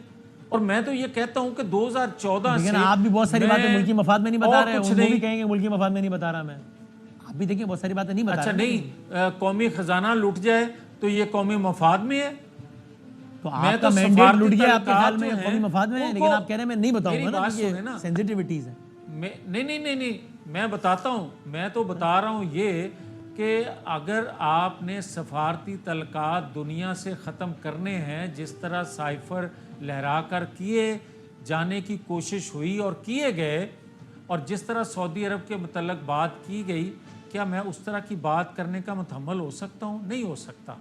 اور میں تو یہ کہتا ہوں کہ 2014 سے آپ بھی بہت ساری باتیں ملکی مفاد میں نہیں بتا رہے, وہ بھی کہیں گے ملکی مفاد میں نہیں بتا رہا میں. آپ بھی دیکھیں بہت ساری باتیں نہیں بتا رہے. اچھا نہیں, قومی خزانہ لٹ جائے تو یہ قومی مفاد میں ہے. تو آپ کا مینڈیٹ لٹ گیا آپ کے خیال میں قومی مفاد میں ہے, لیکن آپ کہہ رہے ہیں میں نہیں بتاؤں گا نا, یہ سینسیٹیوٹیز ہیں. نہیں, میں بتاتا ہوں. میں تو بتا رہا ہوں یہ کہ اگر آپ نے سفارتی تعلقات دنیا سے ختم کرنے ہیں, جس طرح سائفر لہرا کر کیے جانے کی کوشش ہوئی اور کیے گئے, اور جس طرح سعودی عرب کے متعلق بات کی گئی, کیا میں اس طرح کی بات کرنے کا متحمل ہو سکتا ہوں؟ نہیں ہو سکتا.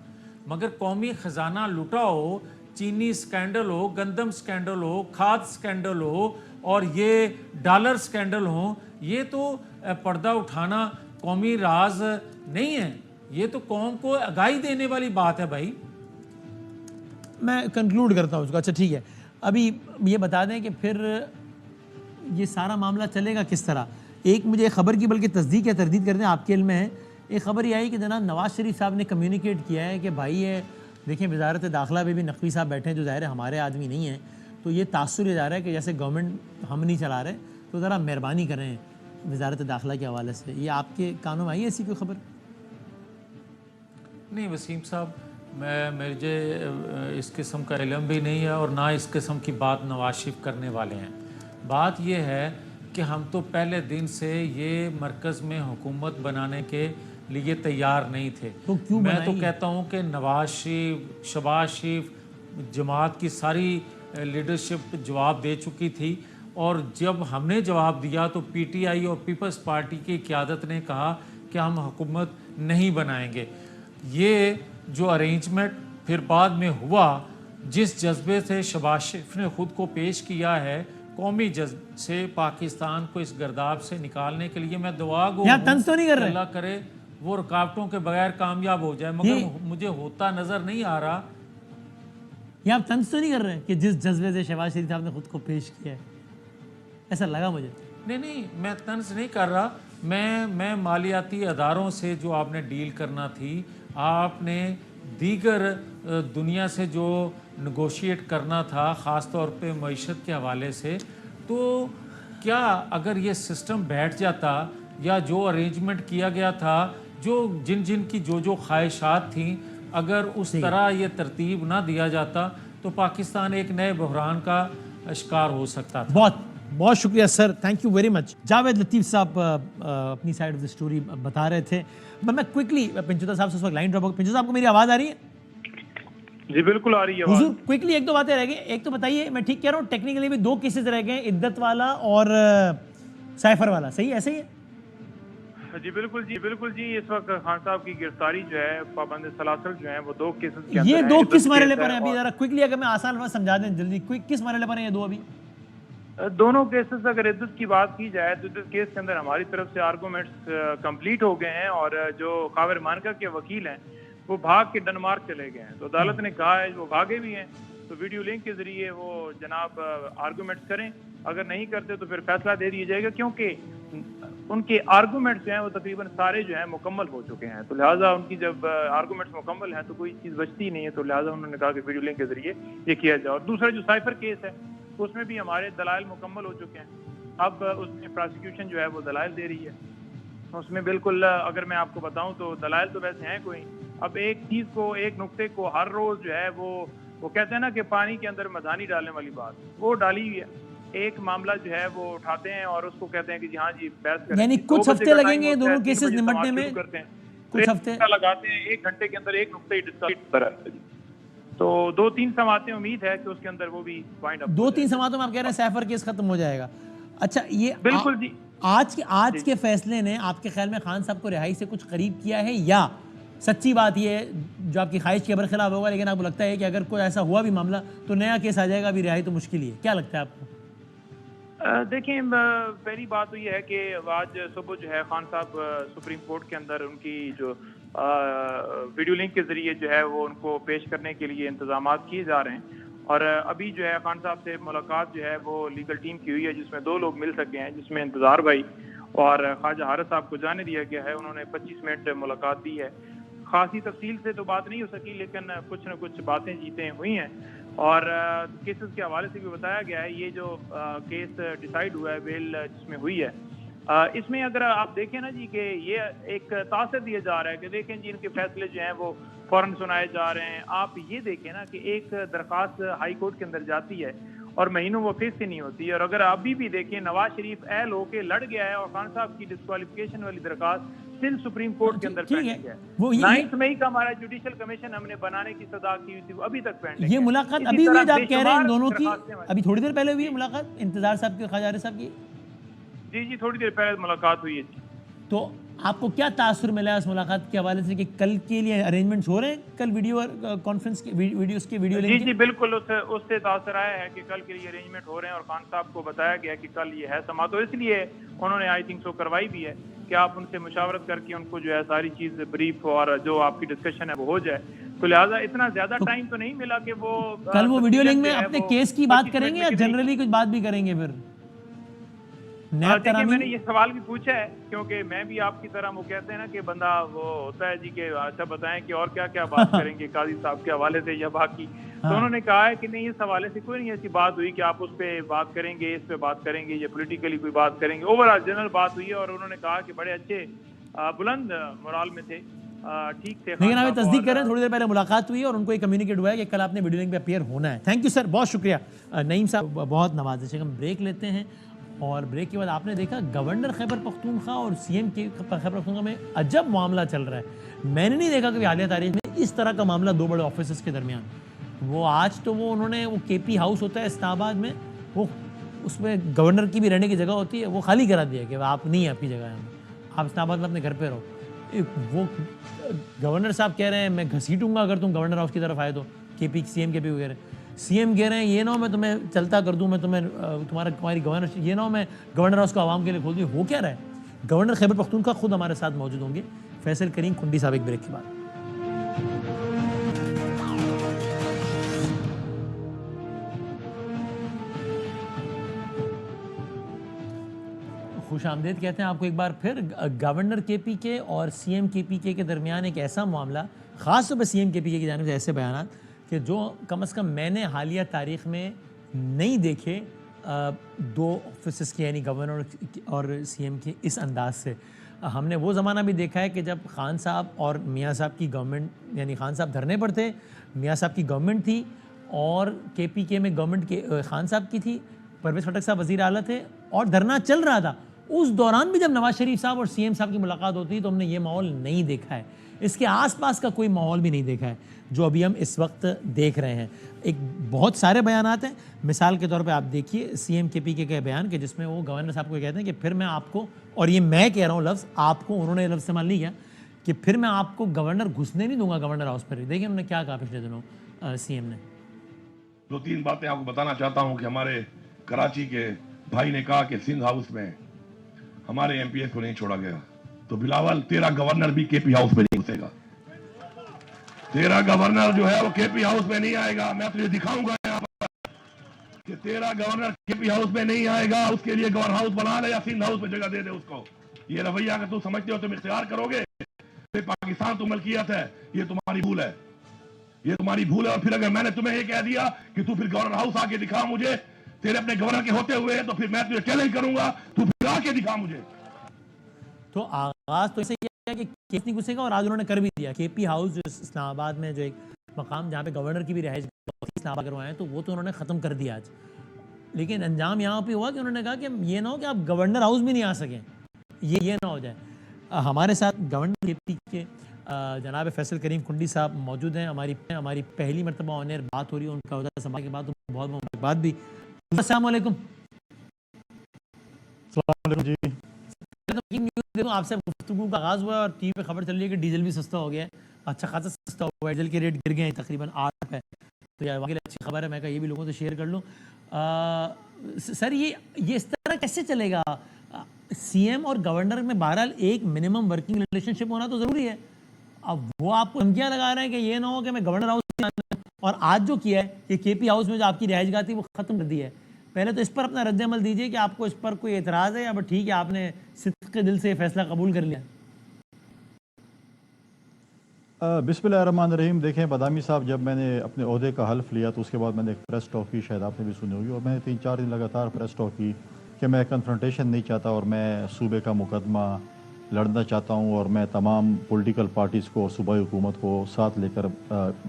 مگر قومی خزانہ لٹا ہو, چینی سکینڈل ہو, گندم سکینڈل ہو, کھاد سکینڈل ہو, اور یہ ڈالر سکینڈل ہوں, یہ تو پردہ اٹھانا قومی راز نہیں ہے. یہ تو قوم کو آگاہی دینے والی بات ہے بھائی. میں کنکلوڈ کرتا ہوں اس کو. اچھا ٹھیک ہے, ابھی یہ بتا دیں کہ پھر یہ سارا معاملہ چلے گا کس طرح. ایک مجھے خبر کی بلکہ تصدیق یا تردید کر دیں, آپ کے علم میں ہے. ایک خبر یہ آئی کہ جناب نواز شریف صاحب نے کمیونیکیٹ کیا ہے کہ بھائی یہ دیکھیں وزارت داخلہ میں بھی نقوی صاحب بیٹھے ہیں جو ظاہر ہے ہمارے آدمی نہیں ہیں, تو یہ تاثر یہ جا رہا ہے کہ جیسے گورنمنٹ ہم نہیں چلا رہے, تو ذرا مہربانی کریں وزارت داخلہ کے حوالے سے. یہ آپ کے کانوں میں آئی ہے ایسی کوئی خبر؟ نہیں وسیم صاحب, مجھے اس قسم کا علم بھی نہیں ہے, اور نہ اس قسم کی بات نواز شریف کرنے والے ہیں. بات یہ ہے کہ ہم تو پہلے دن سے یہ مرکز میں حکومت بنانے کے لیے تیار نہیں تھے. میں تو کہتا ہوں کہ نواز شریف, شہباز شریف, جماعت کی ساری لیڈرشپ جواب دے چکی تھی, اور جب ہم نے جواب دیا تو پی ٹی آئی اور پیپلز پارٹی کی قیادت نے کہا کہ ہم حکومت نہیں بنائیں گے. یہ جو ارینجمنٹ پھر بعد میں ہوا, جس جذبے سے شہباز شریف نے خود کو پیش کیا ہے, قومی جذب سے پاکستان کو اس گرداب سے نکالنے کے لیے میں دعا گو یہاں طنز تو نہیں کر رہے؟ اللہ کرے وہ رکاوٹوں کے بغیر کامیاب ہو جائے، مگر مجھے ہوتا نظر نہیں آ رہا۔ یہ آپ طنز تو نہیں کر رہے کہ جس جذبے سے شہباز شریف صاحب نے خود کو پیش کیا ہے؟ ایسا لگا مجھے۔ نہیں میں طنز نہیں کر رہا، میں مالیاتی اداروں سے جو آپ نے ڈیل کرنا تھی، آپ نے دیگر دنیا سے جو نگوشیٹ کرنا تھا، خاص طور پہ معیشت کے حوالے سے، تو کیا اگر یہ سسٹم بیٹھ جاتا یا جو ارینجمنٹ کیا گیا تھا، جن کی جو خواہشات تھیں، اگر اس طرح یہ ترتیب نہ دیا جاتا تو پاکستان ایک نئے بحران کا شکار ہو سکتا تھا۔ بہت شکریہ sir, thank you very much. Javed Latif صاحب اپنی سائڈ آف دا اسٹوری بتا رہے تھے۔ میں کوئکلی پنچوتا صاحب سے اس وقت لائن ڈراپ ہو گئی۔ پنچوتا صاحب کو میری آواز آ رہی ہے؟ جی بالکل آ رہی ہے حضور کوئکلی ایک دو باتیں رہ گئی۔ ایک تو بتائیے، میں ٹھیک کہہ رہا ہوں ٹیکنیکلی بھی 2 کیسز رہ گئے، عدت والا اور سائفر والا، صحیح ایسے ہی ہے؟ جی بالکل جی، اس وقت خان صاحب کی گرفتاری جو ہے، پابند سلاسل جو ہیں، وہ 2 کیسز کے اندر یہ ہیں۔ 2 کس مرحلے پر ہیں ابھی؟ ذرا کوئکلی اگر میں آسان لفظ سمجھا دیں جلدی، کس مرحلے پر ہیں یہ 2 ابھی؟ دونوں کیسز اگر عدت کی بات کی جائے تو عدت کیس کے اندر ہماری طرف سے آرگومنٹس کمپلیٹ ہو گئے ہیں، اور جو خاور مانکا کے وکیل ہیں وہ بھاگ کے ڈنمارک چلے گئے ہیں، تو عدالت نے کہا ہے وہ بھاگے بھی ہیں تو ویڈیو لنک کے ذریعے وہ جناب آرگومنٹس کریں، اگر نہیں کرتے تو پھر فیصلہ دے دیا جائے گا، کیونکہ ان کے آرگومنٹس جو ہیں وہ تقریباً سارے جو ہیں مکمل ہو چکے ہیں، تو لہٰذا ان کی جب آرگومنٹس مکمل ہیں تو کوئی چیز بچتی نہیں ہے، تو لہٰذا انہوں نے کہا کہ ویڈیو لنک کے ذریعے یہ کیا جائے۔ اور دوسرا جو سائفر کیس ہے اس میں بھی ہمارے دلائل مکمل ہو چکے ہیں، اب اس میں پراسیکیوشن جو ہے وہ دلائل دے رہی ہے، اس میں بالکل اگر میں آپ کو بتاؤں تو دلائل تو ویسے ہیں کوئی، اب ایک چیز کو، ایک نقطے کو ہر روز جو ہے وہ کہتے ہیں نا کہ پانی کے اندر مدھانی ڈالنے والی بات، وہ ڈالی ہوئی ہے، ایک معاملہ جو ہے وہ اٹھاتے ہیں اور اس کو کہتے ہیں کہ جی ہاں جی بحث کریں، یعنی کچھ ہفتے لگیں گے دونوں کیسز نمٹنے میں، کچھ ہفتے لگاتے ہیں، 1 گھنٹے کے اندر ایک نقطہ ہی ڈسکس ہے، تو 2-3 سماعتیں امید ہے کہ اس کے اندر وہ بھی پوائنٹ اپ 2-3 سماعتوں میں آپ کہہ رہے ہیں سائفر کیس ختم ہو جائے گا۔ اچھا، یہ بالکل جی، آج کے فیصلے نے آپ کے خیال میں خان صاحب کو رہائی سے کچھ قریب کیا ہے، یا سچی بات یہ ہے جو آپ کی خواہش کے برخلاف ہوگا، لیکن آپ کو لگتا ہے کہ اگر کوئی ایسا ہوا بھی معاملہ تو نیا کیس آ جائے گا، ابھی رہائی تو مشکل ہی ہے؟ کیا لگتا ہے آپ کو؟ دیکھیں پہلی بات تو یہ ہے کہ آج صبح جو ہے خان صاحب سپریم کورٹ کے اندر ان کی جو ویڈیو لنک کے ذریعے جو ہے وہ ان کو پیش کرنے کے لیے انتظامات کیے جا رہے ہیں، اور ابھی جو ہے خان صاحب سے ملاقات جو ہے وہ لیگل ٹیم کی ہوئی ہے، جس میں 2 لوگ مل سکے ہیں، جس میں انتظار بھائی اور خواجہ حارث صاحب کو جانے دیا گیا ہے، انہوں نے 25 منٹ ملاقات دی ہے، خاصی تفصیل سے تو بات نہیں ہو سکی لیکن کچھ نہ کچھ باتیں جیتیں ہوئی ہیں، اور کیسز کے حوالے سے بھی بتایا گیا ہے، یہ جو کیس ڈیسائیڈ ہوا ہے بیل جس میں ہوئی ہے، اس میں اگر آپ دیکھیں نا جی کہ یہ ایک تاثر دیا جا رہا ہے کہ دیکھیں جی ان کے فیصلے جو ہیں وہ فوراً سنائے جا رہے ہیں، آپ یہ دیکھیں نا کہ ایک درخواست ہائی کورٹ کے اندر جاتی ہے اور مہینوں وہ فیس سے نہیں ہوتی ہے، اور اگر ابھی بھی دیکھیں نواز شریف اہل ہو کے لڑ گیا ہے اور خان صاحب کی ڈسکوالیفیکیشن والی درخواست سندھ سپریم کورٹ کے اندر پینڈنگ ہے، 9 مئی کا ہمارا جوڈیشل کمیشن ہم نے بنانے کی صدا کی ہوئی تھی، وہ ابھی تک پینڈنگ ہے۔ یہ ملاقات ابھی ہوئی ہے آپ کہہ رہے ہیں دونوں کی؟ ابھی تھوڑی دیر پہلے ہوئی ہے ملاقات انتظار صاحب کی اور خواجہ حارث صاحب کی؟ جی تھوڑی دیر پہلے ملاقات ہوئی ہے جی۔ تو آپ کو کیا تاثر ملا ہے اس ملاقات کے حوالے سے کہ کل کے لیے ارینجمنٹس ہو رہے ہیں، کل ویڈیو کانفرنس کے ویڈیوز کے ویڈیو لنک؟ جی بالکل اس سے تاثر آیا ہے کہ کل کے لیے ارینجمنٹ ہو رہے ہیں، اور خان صاحب کو بتایا گیا کہ کل یہ ہے سما، تو اس لیے انہوں نے آئی تھنک سو کروائی بھی ہے کہ آپ ان سے مشاورت کر کے ان کو جو ہے ساری چیز بریف اور جو آپ کی ڈسکشن ہے وہ ہو جائے، تو لہٰذا اتنا زیادہ ٹائم تو نہیں ملا کہ وہ کل وہ ویڈیو لنک میں اپنے کیس کی بات کریں گے یا جنرلی کچھ بات بھی کریں گے؟ پھر دیکھیں میں نے یہ سوال بھی پوچھا ہے کیونکہ میں بھی آپ کی طرح وہ کہتے ہیں نا کہ بندہ وہ ہوتا ہے جی کہ اچھا بتائیں کہ اور کیا کیا بات کریں گے قاضی صاحب کے حوالے سے یا باقی، تو انہوں نے کہا ہے کہ نہیں اس حوالے سے کوئی نہیں ایسی بات ہوئی کہ آپ اس پہ بات کریں گے، اس پہ بات کریں گے یا پولیٹیکلی کوئی بات کریں گے، اوور آل جنرل بات ہوئی ہے، اور انہوں نے کہا کہ بڑے اچھے بلند مورال میں تھے، ٹھیک تھے۔ لیکن ہمیں تصدیق کریں تھوڑی دیر پہلے ملاقات ہوئی ہے اور ان کو یہ کمیونیکیٹ ہوا ہے کہ کل آپ نے ویڈیو لنک پہ اپیئر ہونا ہے۔ تھینک یو سر، بہت شکریہ نعیم صاحب، بہت نوازش ہے۔ ہم بریک لیتے ہیں اور بریک کے بعد آپ نے دیکھا گورنر خیبر پختونخوا اور سی ایم کے خیبر پختونخوا میں عجب معاملہ چل رہا ہے۔ میں نے نہیں دیکھا کہ حالیہ تاریخ میں اس طرح کا معاملہ 2 بڑے آفیسز کے درمیان۔ وہ آج تو انہوں نے وہ کے پی ہاؤس ہوتا ہے اسلام آباد میں، وہ اس میں گورنر کی بھی رہنے کی جگہ ہوتی ہے، وہ خالی کرا دیا کہ آپ نہیں ہے، آپ کی جگہ ہے، آپ اسلام آباد میں اپنے گھر پہ رہو۔ وہ گورنر صاحب کہہ رہے ہیں میں گھسیٹوں گا اگر تم گورنر ہاؤس کی طرف آئے تو، کے پی سی ایم کے پی وغیرہ۔ سی ایم کہہ رہے ہیں یہ نہ ہو میں تمہیں چلتا کر دوں، میں تمہیں تمہاری گورنر، یہ نہ ہو میں گورنر ہاؤس کو عوام کے لیے کھول دوں. ہو کیا رہا ہے؟ گورنر خیبر پختونخوا خود ہمارے ساتھ موجود ہوں گے. فیصل کریم کنڈی صاحب ایک بریک کے بعد. خوش آمدید کہتے ہیں آپ کو ایک بار پھر. گورنر کے پی کے اور سی ایم کے پی کے درمیان ایک ایسا معاملہ، خاص طور پہ سی ایم کے پی کے کی جانب سے ایسے بیانات کہ جو کم از کم میں نے حالیہ تاریخ میں نہیں دیکھے دو آفیسز کے، یعنی گورنر اور سی ایم کے اس انداز سے. ہم نے وہ زمانہ بھی دیکھا ہے کہ جب خان صاحب اور میاں صاحب کی گورنمنٹ، یعنی خان صاحب دھرنے پر تھے، میاں صاحب کی گورنمنٹ تھی، اور کے پی کے میں گورنمنٹ کے خان صاحب کی تھی، پرویز خٹک صاحب وزیر اعلیٰ تھے اور دھرنا چل رہا تھا. اس دوران بھی جب نواز شریف صاحب اور سی ایم صاحب کی ملاقات ہوتی ہے تو ہم نے یہ ماحول نہیں دیکھا ہے. اس کے آس پاس کا کوئی ماحول بھی نہیں دیکھا ہے جو ابھی ہم اس وقت دیکھ رہے ہیں. ایک بہت سارے بیانات ہیں. مثال کے طور پہ آپ دیکھیے سی ایم کے پی کے بیان کہ جس میں وہ گورنر صاحب کو کہتے ہیں کہ پھر میں آپ کو، اور یہ میں کہہ رہا ہوں لفظ، آپ کو انہوں نے لفظ استعمال نہیں کیا، کہ پھر میں آپ کو گورنر گھسنے نہیں دوں گا گورنر ہاؤس پر. دیکھیں انہوں نے کیا کہا پچھلے دنوں سی ایم نے. 2-3 باتیں آپ کو بتانا چاہتا ہوں کہ ہمارے کراچی کے بھائی نے کہا کہ سندھ ہاؤس میں ہمارے ایم پی ایس کو نہیں چھوڑا گیا. تو بلاول تیرا گورنر بھی کے پی ہاؤس میں نہیں گھسے گا. تیرا گورنر جو ہے وہ کے پی ہاؤس میں نہیں آئے گا. میں تجھے دکھاؤں گا یہاں پر کہ تیرا گورنر کے پی ہاؤس میں نہیں آئے گا. اس کے لیے گورنر ہاؤس بنا لے یا سندھ ہاؤس میں جگہ دے دے اس کو. یہ رویہ اگر تم سمجھتے ہو تم اختیار کرو گے. پاکستان تو ملکیت ہے، یہ تمہاری بھول ہے، یہ تمہاری بھول ہے. اور پھر اگر میں نے تمہیں یہ کہہ دیا کہ تو پھر گورنر ہاؤس آ کے دکھا مجھے تیرے اپنے گورنر کے ہوتے ہوئے، تو پھر میں تجھے چیلنج کروں گا، تو پھر آ کے دکھا مجھے. تو آغاز تو اسے کیا کہ کیس نہیں گھسے گا، اور آج انہوں نے کر بھی دیا. کے پی ہاؤس جو اسلام آباد میں جو ایک مقام جہاں پہ گورنر کی بھی رہائش اسلام آباد کروائے ہیں، تو وہ تو انہوں نے ختم کر دیا آج. لیکن انجام یہاں پہ ہوا کہ انہوں نے کہا کہ یہ نہ ہو کہ آپ گورنر ہاؤس بھی نہیں آ سکیں، یہ نہ ہو جائے. ہمارے ساتھ گورنر کے پی کے جناب فیصل کریم کنڈی صاحب موجود ہیں. ہماری پہلی مرتبہ آن ایئر بات ہو رہی ہے ان کا عہدہ سنبھالنے کے بعد، بہت مبارکباد بھی. السلام علیکم. السلام علیکم جی. آپ سے گفتگو کا آغاز ہوا اور ٹی وی پہ خبر چل رہی ہے کہ ڈیزل بھی سستا ہو گیا ہے، اچھا خاصا سستا ہوا ہے، ڈیزل کے ریٹ گر گئے ہیں تقریباً 8 پہ. تو یہ واقعی اچھی خبر ہے. میں کہا یہ بھی لوگوں سے شیئر کر لوں. سر یہ اس طرح کیسے چلے گا؟ سی ایم اور گورنر میں بہرحال ایک منیمم ورکنگ ریلیشن شپ ہونا تو ضروری ہے. اب وہ آپ کو دھمکیاں لگا رہے ہیں کہ یہ نہ ہو کہ میں گورنر ہاؤس، اور آج جو کیا ہے کہ کے پی ہاؤس میں جو آپ کی رہائش گاہ تھی وہ ختم کر دی ہے. پہلے تو اس پر اپنا رد عمل دیجئے کہ آپ کو اس پر کوئی اعتراض ہے یا بس ٹھیک ہے آپ نے صدق دل سے یہ فیصلہ قبول کر لیا؟ بسم اللہ الرحمن الرحیم. دیکھیں بادامی صاحب، جب میں نے اپنے عہدے کا حلف لیا تو اس کے بعد میں نے ایک پریس ٹاک کی، شاید آپ نے بھی سنی ہوگی، اور میں نے 3-4 دن لگاتار پریس ٹاک کی کہ میں کنفرنٹیشن نہیں چاہتا اور میں صوبے کا مقدمہ لڑنا چاہتا ہوں، اور میں تمام پولیٹیکل پارٹیز کو اور صوبائی حکومت کو ساتھ لے کر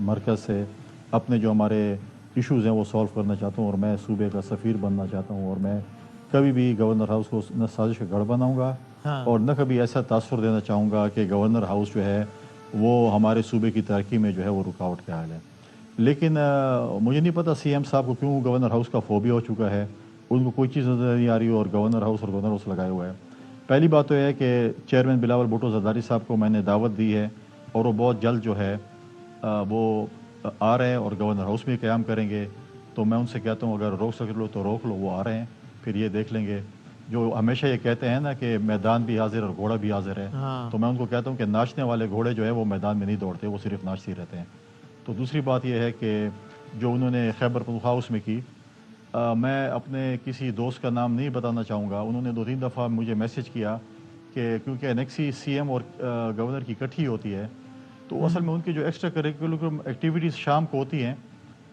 مرکز سے اپنے جو ہمارے ایشوز ہیں وہ سولو کرنا چاہتا ہوں، اور میں صوبے کا سفیر بننا چاہتا ہوں. اور میں کبھی بھی گورنر ہاؤس کو نہ سازش کا گڑھ بناؤں گا اور نہ کبھی ایسا تاثر دینا چاہوں گا کہ گورنر ہاؤس جو ہے وہ ہمارے صوبے کی ترقی میں جو ہے وہ رکاوٹ کا حال ہے. لیکن مجھے نہیں پتہ سی ایم صاحب کو کیوں گورنر ہاؤس کا فوبیا ہو چکا ہے. ان کو کوئی چیز نظر نہیں آ رہی اور گورنر ہاؤس لگائے ہوا ہے. پہلی بات تو یہ ہے کہ چیئرمین بلاول بھٹو زرداری صاحب کو میں نے دعوت دی ہے اور وہ بہت جلد جو ہے وہ آ رہے ہیں اور گورنر ہاؤس میں قیام کریں گے. تو میں ان سے کہتا ہوں اگر روک سکتے لو تو روک لو، وہ آ رہے ہیں، پھر یہ دیکھ لیں گے. جو ہمیشہ یہ کہتے ہیں نا کہ میدان بھی حاضر اور گھوڑا بھی حاضر ہے، تو میں ان کو کہتا ہوں کہ ناچنے والے گھوڑے جو ہے وہ میدان میں نہیں دوڑتے، وہ صرف ناچتے ہی رہتے ہیں. تو دوسری بات یہ ہے کہ جو انہوں نے خیبر پختونخوا ہاؤس میں کی، میں اپنے کسی دوست کا نام نہیں بتانا چاہوں گا. انہوں نے 2-3 دفعہ مجھے میسج کیا کہ کیونکہ انیکسی سی ایم اور گورنر کی اکٹھی ہوتی ہے، تو اصل میں ان کی جو ایکسٹرا کریکولم ایکٹیویٹیز شام کو ہوتی ہیں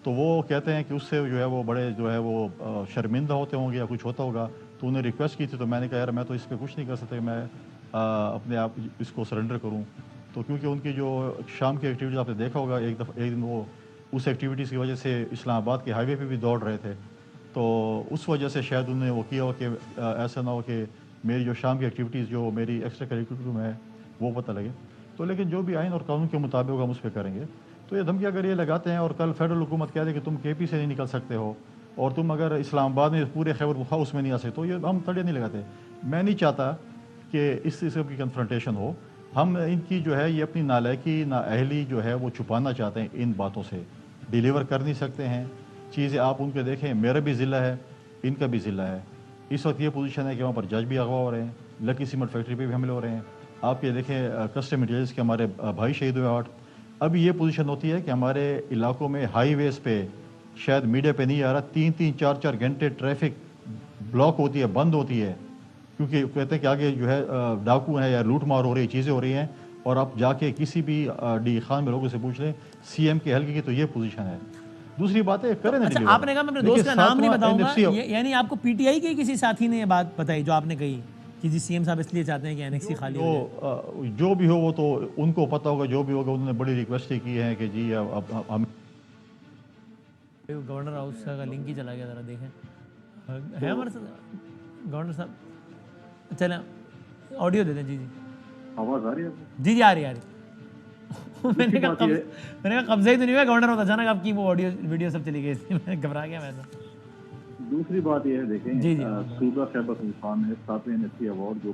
تو وہ کہتے ہیں کہ اس سے جو ہے وہ بڑے جو ہے وہ شرمندہ ہوتے ہوں گے یا کچھ ہوتا ہوگا. تو انہیں ریکویسٹ کی تھی، تو میں نے کہا یار میں تو اس پہ کچھ نہیں کر سکتا کہ میں اپنے آپ اس کو سرنڈر کروں. تو کیونکہ ان کی جو شام کی ایکٹیویٹیز آپ نے دیکھا ہوگا، ایک دن وہ اس ایکٹیویٹیز کی وجہ سے اسلام آباد کے ہائی وے پہ بھی دوڑ رہے تھے، تو اس وجہ سے شاید انہوں نے وہ کیا ہو کہ ایسا نہ ہو کہ میری جو شام کی ایکٹیویٹیز جو میری ایکسٹرا کریکولم ہے وہ پتہ لگے. تو لیکن جو بھی آئین اور قانون کے مطابق ہم اس پہ کریں گے. تو یہ دھمکی اگر یہ لگاتے ہیں اور کل فیڈرل حکومت کہہ دے کہ تم کے پی سے نہیں نکل سکتے ہو اور تم اگر اسلام آباد میں پورے خیبر پختونخوا ہاؤس میں نہیں آ سکتے، تو یہ ہم تڑے نہیں لگاتے. میں نہیں چاہتا کہ اس قسم کی کنفرنٹیشن ہو. ہم ان کی جو ہے یہ اپنی نالائکی نااہلی جو ہے وہ چھپانا چاہتے ہیں، ان باتوں سے ڈیلیور کر نہیں سکتے ہیں. چیزیں آپ ان کے دیکھیں، میرا بھی ضلع ہے، ان کا بھی ضلع ہے. اس وقت یہ پوزیشن ہے کہ وہاں پر جج بھی اغوا ہو رہے ہیں، لکی سیمنٹ فیکٹری پہ بھی حملے ہو رہے ہیں. آپ یہ دیکھیں کسٹم مٹیریلز کے ہمارے بھائی شہید ہوئے 8. ابھی یہ پوزیشن ہوتی ہے کہ ہمارے علاقوں میں ہائی ویز پہ شاید میڈیا پہ نہیں آ رہا، 3-3 4-4 گھنٹے ٹریفک بلاک ہوتی ہے، بند ہوتی ہے، کیونکہ کہتے ہیں کہ آگے جو ہے ڈاکو ہیں یا لوٹ مار ہو رہی ہے، چیزیں ہو رہی ہیں. اور آپ جا کے کسی بھی ڈی خان میں لوگوں سے پوچھ لیں سی ایم کے حلقے کی تو یہ پوزیشن ہے. دوسری بات ہے کریں. اچھا آپ نے کہا میں اپنے دوست کا نام نہیں بتاؤں گا، یعنی آپ کو پی ٹی آئی کے کسی ساتھی نے یہ بات بتائی جو آپ نے کہی کہ جی سی ایم صاحب اس لیے چاہتے ہیں کہ انیکسی خالی ہو جائے؟ جو بھی ہو وہ تو ان کو پتہ ہوگا، جو بھی ہوگا انہوں نے بڑی ریکویسٹ کی ہے کہ جی اب ہم گورنر ہاؤس کا لنک ہی چلا گیا، ذرا دیکھیں ہے ہمارے ساتھ گورنر صاحب. چلیں آڈیو دے دیں. جی جی آواز آ رہی ہے؟ جی جی آ رہی میں نے کہا قبضہ ہی تو نہیں ہوا گورنر ہوتا، اچانک آپ کی وہ آڈیو ویڈیو سب چلی گئی تھی، میں گھبرا گیا. میں تو دوسری بات یہ ہے دیکھیں جی جی صوبہ خیبر پختونخوا نے 7ویں NSC ایوارڈ جو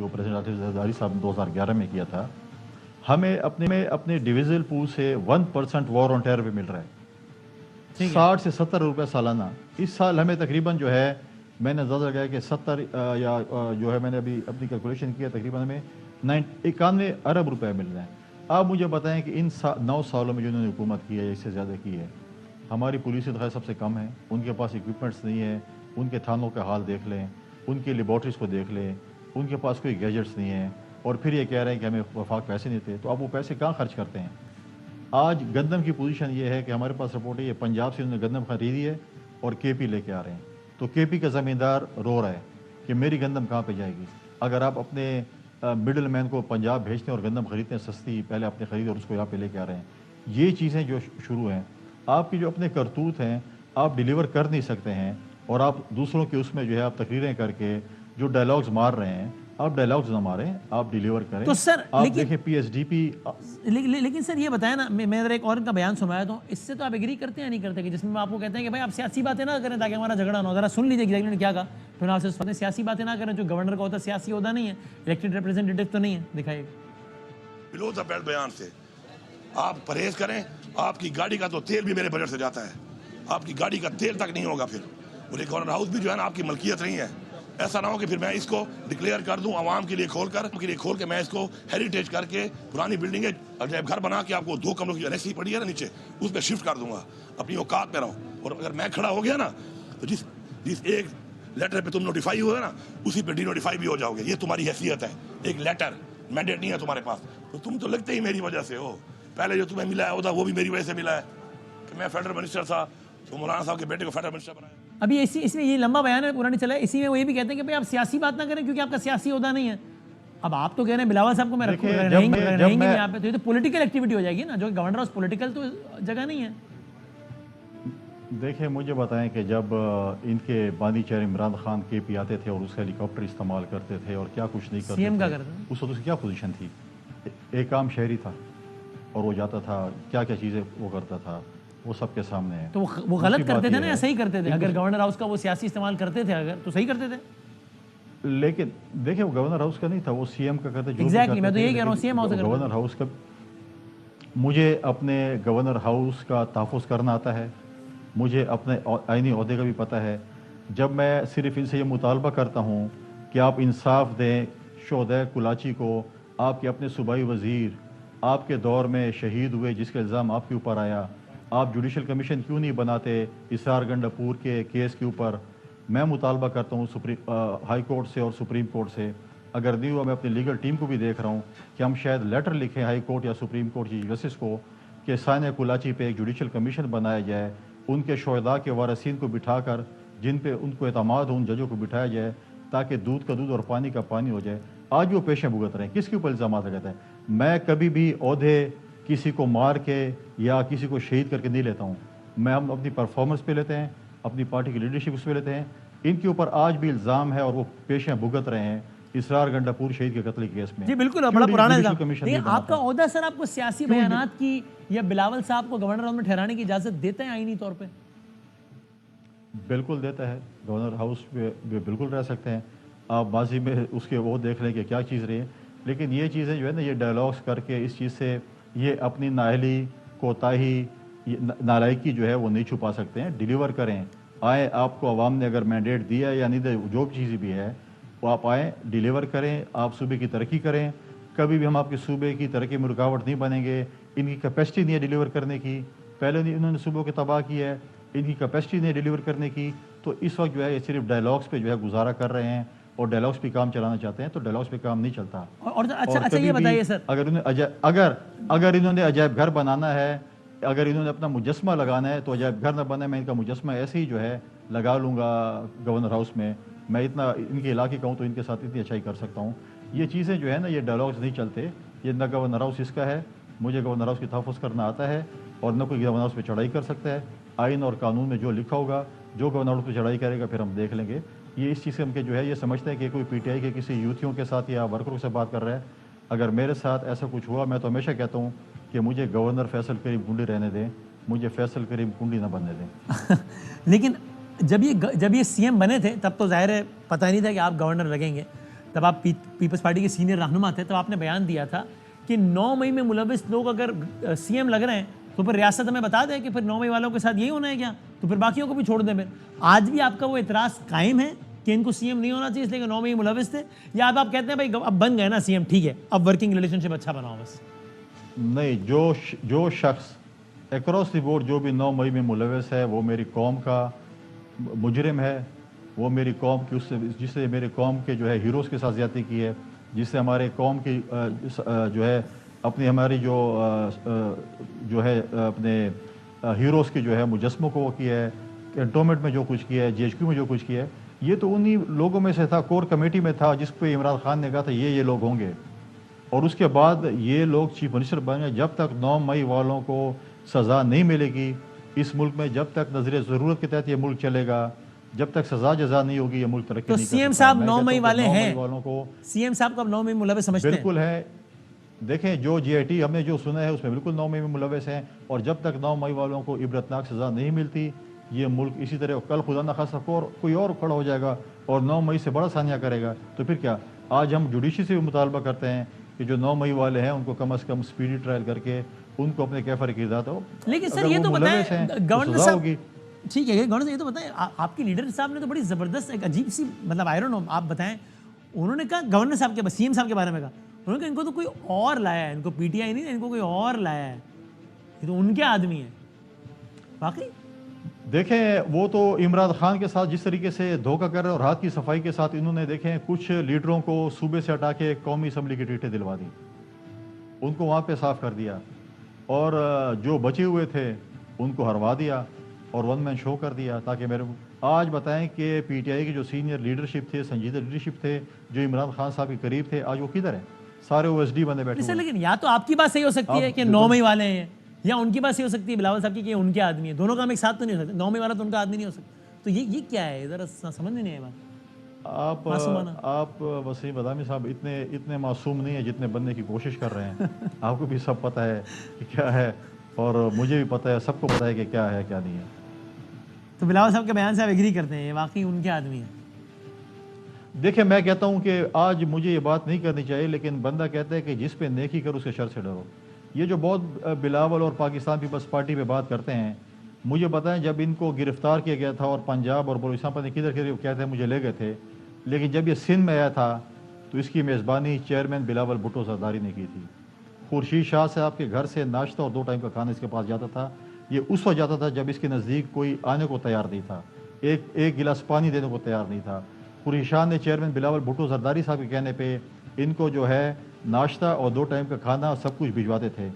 پریزیڈنٹ آصف زرداری صاحب نے 2011 میں کیا تھا، ہمیں اپنے ڈویژنل پول سے 1% وار آن ٹیرر پہ مل رہا ہے، 60 سے 70 روپے سالانہ. اس سال ہمیں تقریباً جو ہے میں نے اندازہ لگایا کہ 70 یا جو ہے میں نے ابھی اپنی کیلکولیشن کیا، تقریباً ہمیں 91 ارب روپے مل رہے ہیں. آپ مجھے بتائیں کہ ان 9 سالوں میں جو انہوں نے حکومت کی ہے اس سے زیادہ کی ہے. ہماری پولیس تو خیر سب سے کم ہے، ان کے پاس اکوپمنٹس نہیں ہے. ان کے تھانوں کا حال دیکھ لیں، ان کی لیبارٹریز کو دیکھ لیں، ان کے پاس کوئی گیجٹس نہیں ہیں، اور پھر یہ کہہ رہے ہیں کہ ہمیں وفاق پیسے نہیں تھے. تو اب وہ پیسے کہاں خرچ کرتے ہیں؟ آج گندم کی پوزیشن یہ ہے کہ ہمارے پاس رپورٹ ہے یہ پنجاب سے انہوں نے گندم خریدی ہے اور کے پی لے کے آ رہے ہیں. تو کے پی کا زمیندار رو رہا ہے کہ میری گندم کہاں پہ جائے گی. اگر آپ اپنے مڈل مین کو پنجاب بھیجتے ہیں اور گندم خریدتے ہیں سستی، پہلے آپ نے خرید اور اس کو یہاں پہ لے کے آ رہے ہیں. یہ چیزیں جو شروع ہیں، آپ کی جو اپنے کرتوت ہیں آپ ڈیلیور کر نہیں سکتے ہیں، اور آپ دوسروں کے اس میں جو ہے آپ تقریریں کر کے جو ڈائلاگز مار رہے ہیں، آپ ڈائلاگز نہ ماریں، آپ ڈیلیور کریں. تو سر آپ دیکھیں پی ایس ڈی پی. لیکن سر یہ بتائیں نا، میں ذرا ایک اور کا بیان سنوایا تو اس سے تو آپ ایگری کرتے ہیں یا نہیں کرتے کہ جس میں آپ کو کہتے ہیں کہ بھائی آپ سیاسی باتیں نہ کریں تاکہ ہمارا جھگڑا نہ ہو. ذرا سن لیجیے کہ نے کیا کہا، پھر آپ سے سیاسی باتیں نہ کریں. جو گورنر کا ہوتا ہے سیاسی عہدہ نہیں ہے، الیکٹڈ ریپرزینٹیٹو تو نہیں ہے. دکھائیے بلو دا بیلٹ بیان سے آپ پرہیز کریں. آپ کی گاڑی کا تو تیل بھی میرے بجٹ سے جاتا ہے، آپ کی گاڑی کا تیل تک نہیں ہوگا. پھر بولے گورنر ہاؤس بھی جو ہے نا آپ کی ملکیت نہیں ہے. ایسا نہ ہو کہ پھر میں اس کو ڈکلیئر کر دوں عوام کے لیے کھول کے میں اس کو ہیریٹیج کر کے پرانی بلڈنگ ہے گھر بنا کے آپ کو 2 کمروں کی انیکسی پڑی ہے نا نیچے، اس پہ شفٹ کر دوں گا. اپنی اوقات پہ رہو. اور اگر میں کھڑا ہو گیا نا تو جس ایک لیٹر پہ تم نوٹیفائی ہوئے نا اسی پہ ڈی نوٹیفائی بھی ہو جاؤ گے. یہ تمہاری حیثیت ہے. ایک لیٹر مینڈیٹ نہیں ہے تمہارے پاس، تو تم تو لگتے ہی میری وجہ سے ہو. پہلے جو تمہیں ملا ہے عہدہ وہ بھی میری وجہ سے ملا ہے کہ میں فیڈرل منسٹر تھا تو مولانا صاحب کے بیٹے کو فیڈرل منسٹر بنایا. ابھی اس میں یہ لمبا بیان ہے پورا نہیں چلا ہے. اسی میں وہ یہ بھی کہتے ہیں کہ بھائی آپ سیاسی بات نہ کریں کیونکہ آپ کا سیاسی عہدہ نہیں ہے. اب آپ تو کہہ رہے ہیں بلاول صاحب کو میں رہیں گے یہاں پہ، تو یہ تو پولیٹیکل ایکٹیویٹی ہو جائے گی نا، جو کہ گورنر ہاؤس پولیٹیکل تو جگہ نہیں ہے. دیکھیں مجھے بتائیں کہ جب ان کے بانی چہر عمران خان کے پی آتے تھے اور اس کا ہیلی کاپٹر استعمال کرتے تھے اور کیا کچھ نہیں کرتے سی ایم کا تھے، کرتے اس وقت اس کی کیا پوزیشن تھی؟ ایک عام شہری تھا اور وہ جاتا تھا، کیا کیا چیزیں وہ کرتا تھا، وہ سب کے سامنے ہے. تو وہ غلط کرتے تھے نا یا صحیح کرتے تھے؟ اگر گورنر ہاؤس کا وہ سیاسی استعمال کرتے تھے اگر تو صحیح کرتے تھے. لیکن دیکھیں وہ گورنر ہاؤس کا نہیں تھا، وہ سی ایم کا کرتے. ایگزیکٹلی میں تو یہی کہہ رہا ہوں سی ایم ہاؤس کا. گورنر ہاؤس کا مجھے اپنے گورنر ہاؤس کا تحفظ کرنا آتا ہے، مجھے اپنے آئینی عہدے کا بھی پتہ ہے. جب میں صرف ان سے یہ مطالبہ کرتا ہوں کہ آپ انصاف دیں شہداء کلاچی کو، آپ کے اپنے صوبائی وزیر آپ کے دور میں شہید ہوئے جس کا الزام آپ کے اوپر آیا، آپ جوڈیشل کمیشن کیوں نہیں بناتے اسرار گنڈاپور کے کیس کے اوپر. میں مطالبہ کرتا ہوں ہائی کورٹ سے اور سپریم کورٹ سے. اگر نہیں ہوا میں اپنی لیگل ٹیم کو بھی دیکھ رہا ہوں کہ ہم شاید لیٹر لکھیں ہائی کورٹ یا سپریم کورٹ چیف جسٹس کو کہ سانحہ کلاچی پہ ایک جوڈیشل کمیشن بنایا جائے، ان کے شہداء کے وارثین کو بٹھا کر جن پہ ان کو اعتماد ہو ان ججوں کو بٹھایا جائے تاکہ دودھ کا دودھ اور پانی کا پانی ہو جائے. آج وہ پیشیں بھگت رہے ہیں. کس کے اوپر الزامات لگاتے ہیں؟ میں کبھی بھی عہدے کسی کو مار کے یا کسی کو شہید کر کے نہیں لیتا ہوں. ہم اپنی پرفارمنس پہ لیتے ہیں، اپنی پارٹی کی لیڈرشپ اس پہ لیتے ہیں. ان کے اوپر آج بھی الزام ہے اور وہ پیشیں بھگت رہے ہیں اسرار گنڈاپور شہید کے قتل کیس میں. جی بالکل بڑا پرانا الزام. لیکن آپ کا عہدہ سر آپ کو سیاسی بیانات کی یا بلاول صاحب کو گورنر ہاؤس میں ٹھہرانے کی اجازت دیتا ہے آئینی طور پہ؟ بالکل دیتا ہے. گورنر ہاؤس پہ بالکل رہ سکتے ہیں. آپ ماضی میں اس کے وہ دیکھ لیں کہ کیا چیز رہی ہے. لیکن یہ چیزیں جو ہے نا یہ ڈائلاگس کر کے اس چیز سے یہ اپنی نااہلی کوتاہی یہ نالائکی جو ہے وہ نہیں چھپا سکتے ہیں. ڈیلیور کریں, آئیں, آپ کو عوام نے اگر مینڈیٹ دیا ہے یا نہیں دیا, جو بھی چیز بھی ہے وہ آپ آئیں, ڈیلیور کریں, آپ صوبے کی ترقی کریں. کبھی بھی ہم آپ کے صوبے کی ترقی میں رکاوٹ نہیں بنیں گے. ان کی کیپیسٹی نہیں ہے ڈیلیور کرنے کی, پہلے انہوں نے صوبوں کے تباہ کی ہے, ان کی کیپیسٹی نہیں ہے ڈیلیور کرنے کی. تو اس وقت جو ہے یہ صرف ڈائلاگس پہ جو ہے گزارا کر رہے ہیں اور ڈائلاگس پہ کام چلانا چاہتے ہیں, تو ڈائلاگس پہ کام نہیں چلتا. اور اچھا یہ بتائیے سر, اگر انہوں نے عجائب گھر بنانا ہے, اگر انہوں نے اپنا مجسمہ لگانا ہے, تو عجائب گھر نہ بنے, میں ان کا مجسمہ ایسے ہی جو ہے لگا لوں گا گورنر ہاؤس میں. میں اتنا ان کے علاقے کا ہوں تو ان کے ساتھ اتنی اچھائی کر سکتا ہوں. یہ چیزیں جو ہے نا, یہ ڈائلاگس نہیں چلتے. یہ نہ گورنر ہاؤس اس کا ہے, مجھے گورنر ہاؤس کی تحفظ کرنا آتا ہے, اور نہ کوئی گورنر ہاؤس پہ چڑھائی کر سکتا ہے. آئین اور قانون میں جو لکھا ہوگا, جو گورنر ہاؤس پہ چڑھائی کرے گا پھر ہم دیکھ لیں گے. یہ اس چیز کے جو ہے یہ سمجھتے ہیں کہ کوئی پی ٹی آئی کے کسی یوتھیوں کے ساتھ یا ورکروں سے بات کر رہا ہے. اگر میرے ساتھ ایسا کچھ ہوا, میں تو ہمیشہ کہتا ہوں کہ مجھے گورنر فیصل کریم کنڈی رہنے دیں, مجھے فیصل کریم کنڈی نہ بننے دیں. لیکن جب یہ سی ایم بنے تھے تب تو ظاہر ہے پتہ نہیں تھا کہ آپ گورنر لگیں گے. تب آپ پیپلز پارٹی کے سینئر رہنما تھے, تب آپ نے بیان دیا تھا کہ 9 مئی میں ملوث لوگ اگر سی ایم لگ رہے ہیں تو پھر ریاست ہمیں بتا دیں کہ پھر 9 مئی والوں کے ساتھ یہی ہونا ہے کیا, تو پھر باقیوں کو بھی چھوڑ دیں. پھر آج بھی آپ کا وہ اعتراض قائم ہے کہ ان کو سی ایم نہیں ہونا چاہیے اس لیے کہ 9 مئی ملوث تھے, یا آپ کہتے ہیں بھائی اب بن گئے نا سی ایم, ٹھیک ہے اب ورکنگ ریلیشن شپ اچھا بناؤ بس؟ نہیں, جو شخص اکراس دی بورڈ جو بھی 9 مئی میں ملوث ہے وہ میری قوم کا مجرم ہے. وہ میری قوم کی جس سے میرے قوم کے جو ہے ہیروز کے ساتھ زیادتی کی ہے, جس سے ہمارے قوم کی جو ہے اپنی ہماری جو ہے اپنے ہیروز کے جو ہے مجسموں کو وہ کیا ہے, کنٹونمنٹ میں جو کچھ کیا ہے, جی ایچ کیو میں جو کچھ کیا ہے, یہ تو انہی لوگوں میں سے تھا, کور کمیٹی میں تھا جس پہ عمران خان نے کہا تھا یہ لوگ ہوں گے. اور اس کے بعد یہ لوگ چیف منسٹر بن گئے. جب تک 9 مئی والوں کو سزا نہیں ملے گی اس ملک میں, جب تک نظر ضرورت کے تحت یہ ملک چلے گا, جب تک سزا جزا نہیں ہوگی یہ ملک ترقی نہیں کر سکتا. تو سی ایم صاحب 9 مئی والے 9 ہیں, مئی والوں کو سی ایم صاحب کو اب 9 مئی ملوث سمجھتے ہیں؟ بالکل ہے. دیکھیں جو جی آئی ٹی ہم نے جو سنا ہے اس میں بالکل 9 مئی میں ملوث ہیں, اور جب تک 9 مئی والوں کو عبرتناک سزا نہیں ملتی یہ ملک اسی طرح, کل خدا نہ خواستہ کوئی اور کھڑا ہو جائے گا اور 9 مئی سے بڑا سانیہ کرے گا, تو پھر کیا. آج ہم جوڈیشری سے بھی مطالبہ کرتے ہیں کہ جو 9 مئی والے ہیں ان کو کم از کم سپیڈی ٹرائل کر کے ان کو اپنے کیفر کی ذات ہو. لیکن سر یہ تو بتائیں گورنر صاحب, ٹھیک ہے گورنر صاحب یہ تو بتائیں, آپ کی لیڈر صاحب نے تو بڑی زبردست ایک عجیب سی, مطلب آئی ڈونٹ نو, آپ بتائیں, انہوں نے کہا گورنر صاحب کے سی ایم صاحب کے بارے میں کہا, انہوں نے کہا ان کو تو کوئی اور لایا ہے, ان کو پی ٹی آئی نہیں, ان کو کوئی اور لایا ہے, یہ تو ان کے آدمی ہیں. واقعی دیکھیں وہ تو عمران خان کے ساتھ جس طریقے سے دھوکہ کر رہے ہیں اور ہاتھ کی صفائی کے ساتھ انہوں نے دیکھیں کچھ لیڈروں کو صوبے سے ہٹا کے قومی اسمبلی کی ٹکٹیں دلوا دی, ان کو وہاں پہ صاف کر دیا, اور جو بچے ہوئے تھے ان کو ہروا دیا اور ون مین شو کر دیا. تاکہ میرے آج بتائیں کہ پی ٹی آئی کے جو سینئر لیڈرشپ تھے, سنجیدہ لیڈرشپ تھے, جو عمران خان صاحب کے قریب تھے, آج وہ کدھر ہیں؟ سارے او ایس ڈی بندے بیٹھے ہوئے. لیکن یا تو آپ کی بات صحیح ہو سکتی ہے کہ 9 مئی والے ہیں, یا ان کی بات صحیح ہو سکتی ہے بلاول صاحب کی کہ ان کے آدمی ہیں. دونوں کام ایک ساتھ تو نہیں ہو سکتے. 9 مئی والا تو ان کا آدمی نہیں ہو سکتا. تو یہ کیا ہے, ذرا سمجھ میں نہیں آئے بات. آپ وسیم بادامی صاحب اتنے معصوم نہیں ہیں جتنے بننے کی کوشش کر رہے ہیں. آپ کو بھی سب پتہ ہے کہ کیا ہے, اور مجھے بھی پتہ ہے, سب کو پتہ ہے کہ کیا ہے کیا نہیں ہے. تو بلاول صاحب کے بیان سے آپ ایگری کرتے ہیں, یہ واقعی ان کے آدمی ہیں؟ دیکھیں میں کہتا ہوں کہ آج مجھے یہ بات نہیں کرنی چاہیے, لیکن بندہ کہتا ہے کہ جس پہ نیکی کرو اس کے شر سے ڈرو. یہ جو بہت بلاول اور پاکستان پیپلز پارٹی پہ بات کرتے ہیں, مجھے بتائیں جب ان کو گرفتار کیا گیا تھا اور پنجاب اور بلوچستان پر کدھر کہتے ہیں مجھے لے گئے تھے, لیکن جب یہ سندھ میں آیا تھا تو اس کی میزبانی چیئرمین بلاول بھٹو زرداری نے کی تھی. خورشید شاہ صاحب کے گھر سے ناشتہ اور 2 ٹائم کا کھانا اس کے پاس جاتا تھا. یہ اس وقت جاتا تھا جب اس کے نزدیک کوئی آنے کو تیار نہیں تھا, ایک گلاس پانی دینے کو تیار نہیں تھا. خورشید شاہ نے چیئرمین بلاول بھٹو زرداری صاحب کے کہنے پہ ان کو جو ہے ناشتہ اور 2 ٹائم کا کھانا سب کچھ بھجواتے تھے.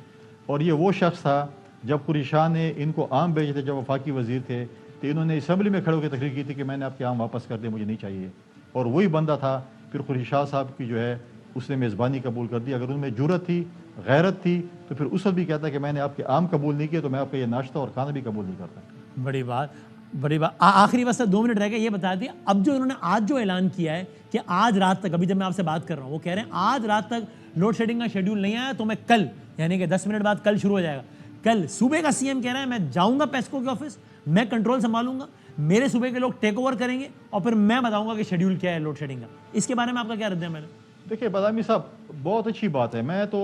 اور یہ وہ شخص تھا جب خورشید شاہ نے ان کو آم بھیجے تھے, جب وفاقی وزیر تھے, تو انہوں نے اسمبلی میں کھڑے ہو کے تقریر کی تھی کہ میں نے آپ کے آم واپس کر دے, مجھے نہیں چاہیے. اور وہی بندہ تھا پھر خورشید شاہ صاحب کی جو ہے اس نے میزبانی قبول کر دی. اگر ان میں جرت تھی, غیرت تھی, تو پھر اس وقت بھی کہتا کہ میں نے آپ کے آم قبول نہیں کیے تو میں آپ کا یہ ناشتہ اور کھانا بھی قبول نہیں کرتا. بڑی بات. آخری بس 2 منٹ رہ گئے, یہ بتا دیں اب جو انہوں نے آج جو اعلان کیا ہے کہ آج رات تک, ابھی جب میں آپ سے بات کر رہا ہوں وہ کہہ رہے ہیں آج رات تک لوڈ شیڈنگ کا شیڈیول نہیں آیا تو میں کل, یعنی کہ 10 منٹ بعد کل شروع ہو جائے گا. کل صوبے کا سی ایم کہہ رہا ہے میں جاؤں گا پیسکو کے آفس, میں کنٹرول سنبھالوں گا, میرے صوبے کے لوگ ٹیک اوور کریں گے اور پھر میں بتاؤں گا کہ شیڈیول کیا ہے لوڈ شیڈنگ کا. اس کے بارے میں آپ کا کیا رد عمل ہے؟ دیکھیے بادامی صاحب بہت اچھی بات ہے. میں تو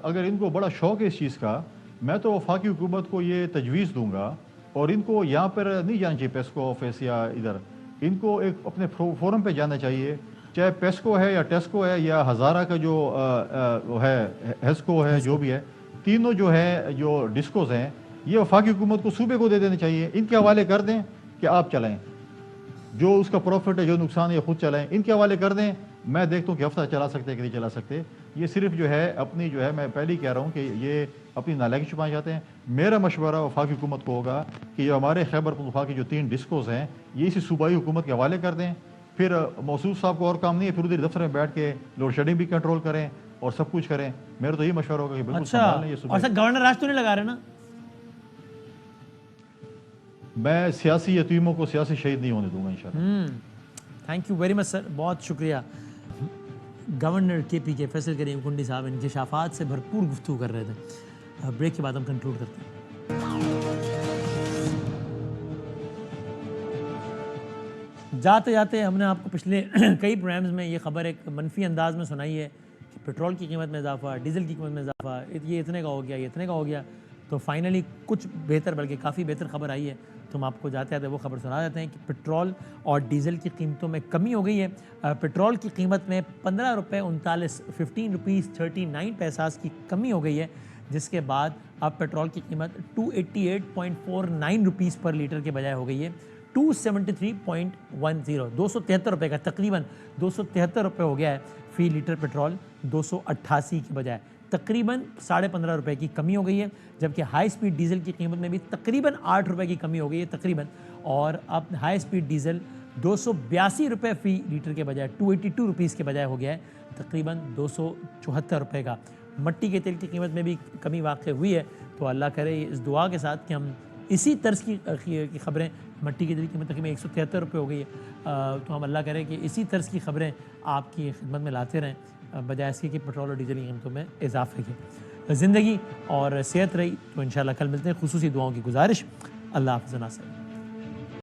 اگر ان کو بڑا شوق ہے اس چیز کا میں تو وفاقی حکومت کو یہ تجویز دوں گا، اور ان کو یہاں پر نہیں جانا چاہیے پیسکو آفس یا ادھر، ان کو ایک اپنے فورم پہ جانا چاہیے، چاہے پیسکو ہے یا ٹیسکو ہے یا ہزارہ کا جو ہے ہیسکو ہے، جو بھی ہے، تینوں جو ہے جو ڈسکوز ہیں، یہ وفاقی حکومت کو صوبے کو دے دینے چاہیے، ان کے حوالے کر دیں کہ آپ چلائیں، جو اس کا پروفٹ ہے جو نقصان ہے یہ خود چلائیں، ان کے حوالے کر دیں، میں دیکھتا ہوں کہ ہفتہ چلا سکتے ہیں کہ نہیں چلا سکتے۔ یہ صرف جو ہے اپنی جو ہے، میں پہلے ہی کہہ رہا ہوں کہ یہ اپنی نالائکی چھپانا چاہتے ہیں۔ میرا مشورہ وفاقی حکومت کو ہوگا کہ جو ہمارے خیبر پختونخوا کی جو 3 ڈسکوز ہیں یہ اسی صوبائی حکومت کے حوالے کر دیں، پھر موصوف صاحب کو اور کام نہیں ہے، پھر ادھر دفتر میں بیٹھ کے لوڈ شیڈنگ بھی کنٹرول کریں اور سب کچھ کریں۔ میرا تو یہ مشورہ ہوگا کہ بالکل اچھا، سنبھال لیں یہ اور سر گورنر راج تو نہیں لگا رہے نا؟ میں سیاسی یتیموں کو سیاسی شہید نہیں ہونے دوں گا انشاءاللہ۔ تھینک یو ویری مچ سر، بہت شکریہ۔ گورنر کے پی کے فیصل کریم کنڈی صاحب انکشافات سے بھرپور گفتگو کر رہے تھے۔ بریک کے بعد ہم کنکلوڈ کرتے ہیں۔ جاتے جاتے ہم نے آپ کو پچھلے کئی پروگرامز میں یہ خبر ایک منفی انداز میں سنائی ہے کہ پیٹرول کی قیمت میں اضافہ، ڈیزل کی قیمت میں اضافہ، یہ اتنے کا ہو گیا، یہ اتنے کا ہو گیا، تو فائنلی کچھ بہتر، بلکہ کافی بہتر خبر آئی ہے، تو ہم آپ کو جاتے جاتے وہ خبر سنا دیتے ہیں کہ پیٹرول اور ڈیزل کی قیمتوں میں کمی ہو گئی ہے۔ پیٹرول کی قیمت میں 15 روپے 15 روپیز 39 پیساز کی کمی ہو گئی ہے، جس کے بعد اب پیٹرول کی قیمت 288.49 روپیز پر لیٹر کے بجائے ہو گئی ہے 273.10، 273 روپے کا، تقریباً 273 روپے ہو گیا ہے فی لیٹر پیٹرول 288 کی بجائے، تقریباً 15.5 روپے کی کمی ہو گئی ہے، جبکہ ہائی سپیڈ ڈیزل کی قیمت میں بھی تقریباً 8 روپے کی کمی ہو گئی ہے تقریباً، اور اب ہائی سپیڈ ڈیزل 282 روپے فی لیٹر کے بجائے 282 روپیز کے بجائے ہو گیا ہے تقریباً 274 روپے کا۔ مٹی کے تیل کی قیمت میں بھی کمی واقع ہوئی ہے، تو اللہ کرے اس دعا کے ساتھ کہ ہم اسی طرز کی خبریں، مٹی کے تیل کی قیمت تقریباً 173 روپے ہو گئی ہے، تو ہم اللہ کرے کہ اسی طرز کی خبریں آپ کی خدمت میں لاتے رہیں، بجائے اس کے کہ پیٹرول اور ڈیزل کی قیمتوں میں اضافے کی۔ زندگی اور صحت رہی تو انشاءاللہ کل ملتے ہیں۔ خصوصی دعاؤں کی گزارش۔ اللہ حافظ ناصر۔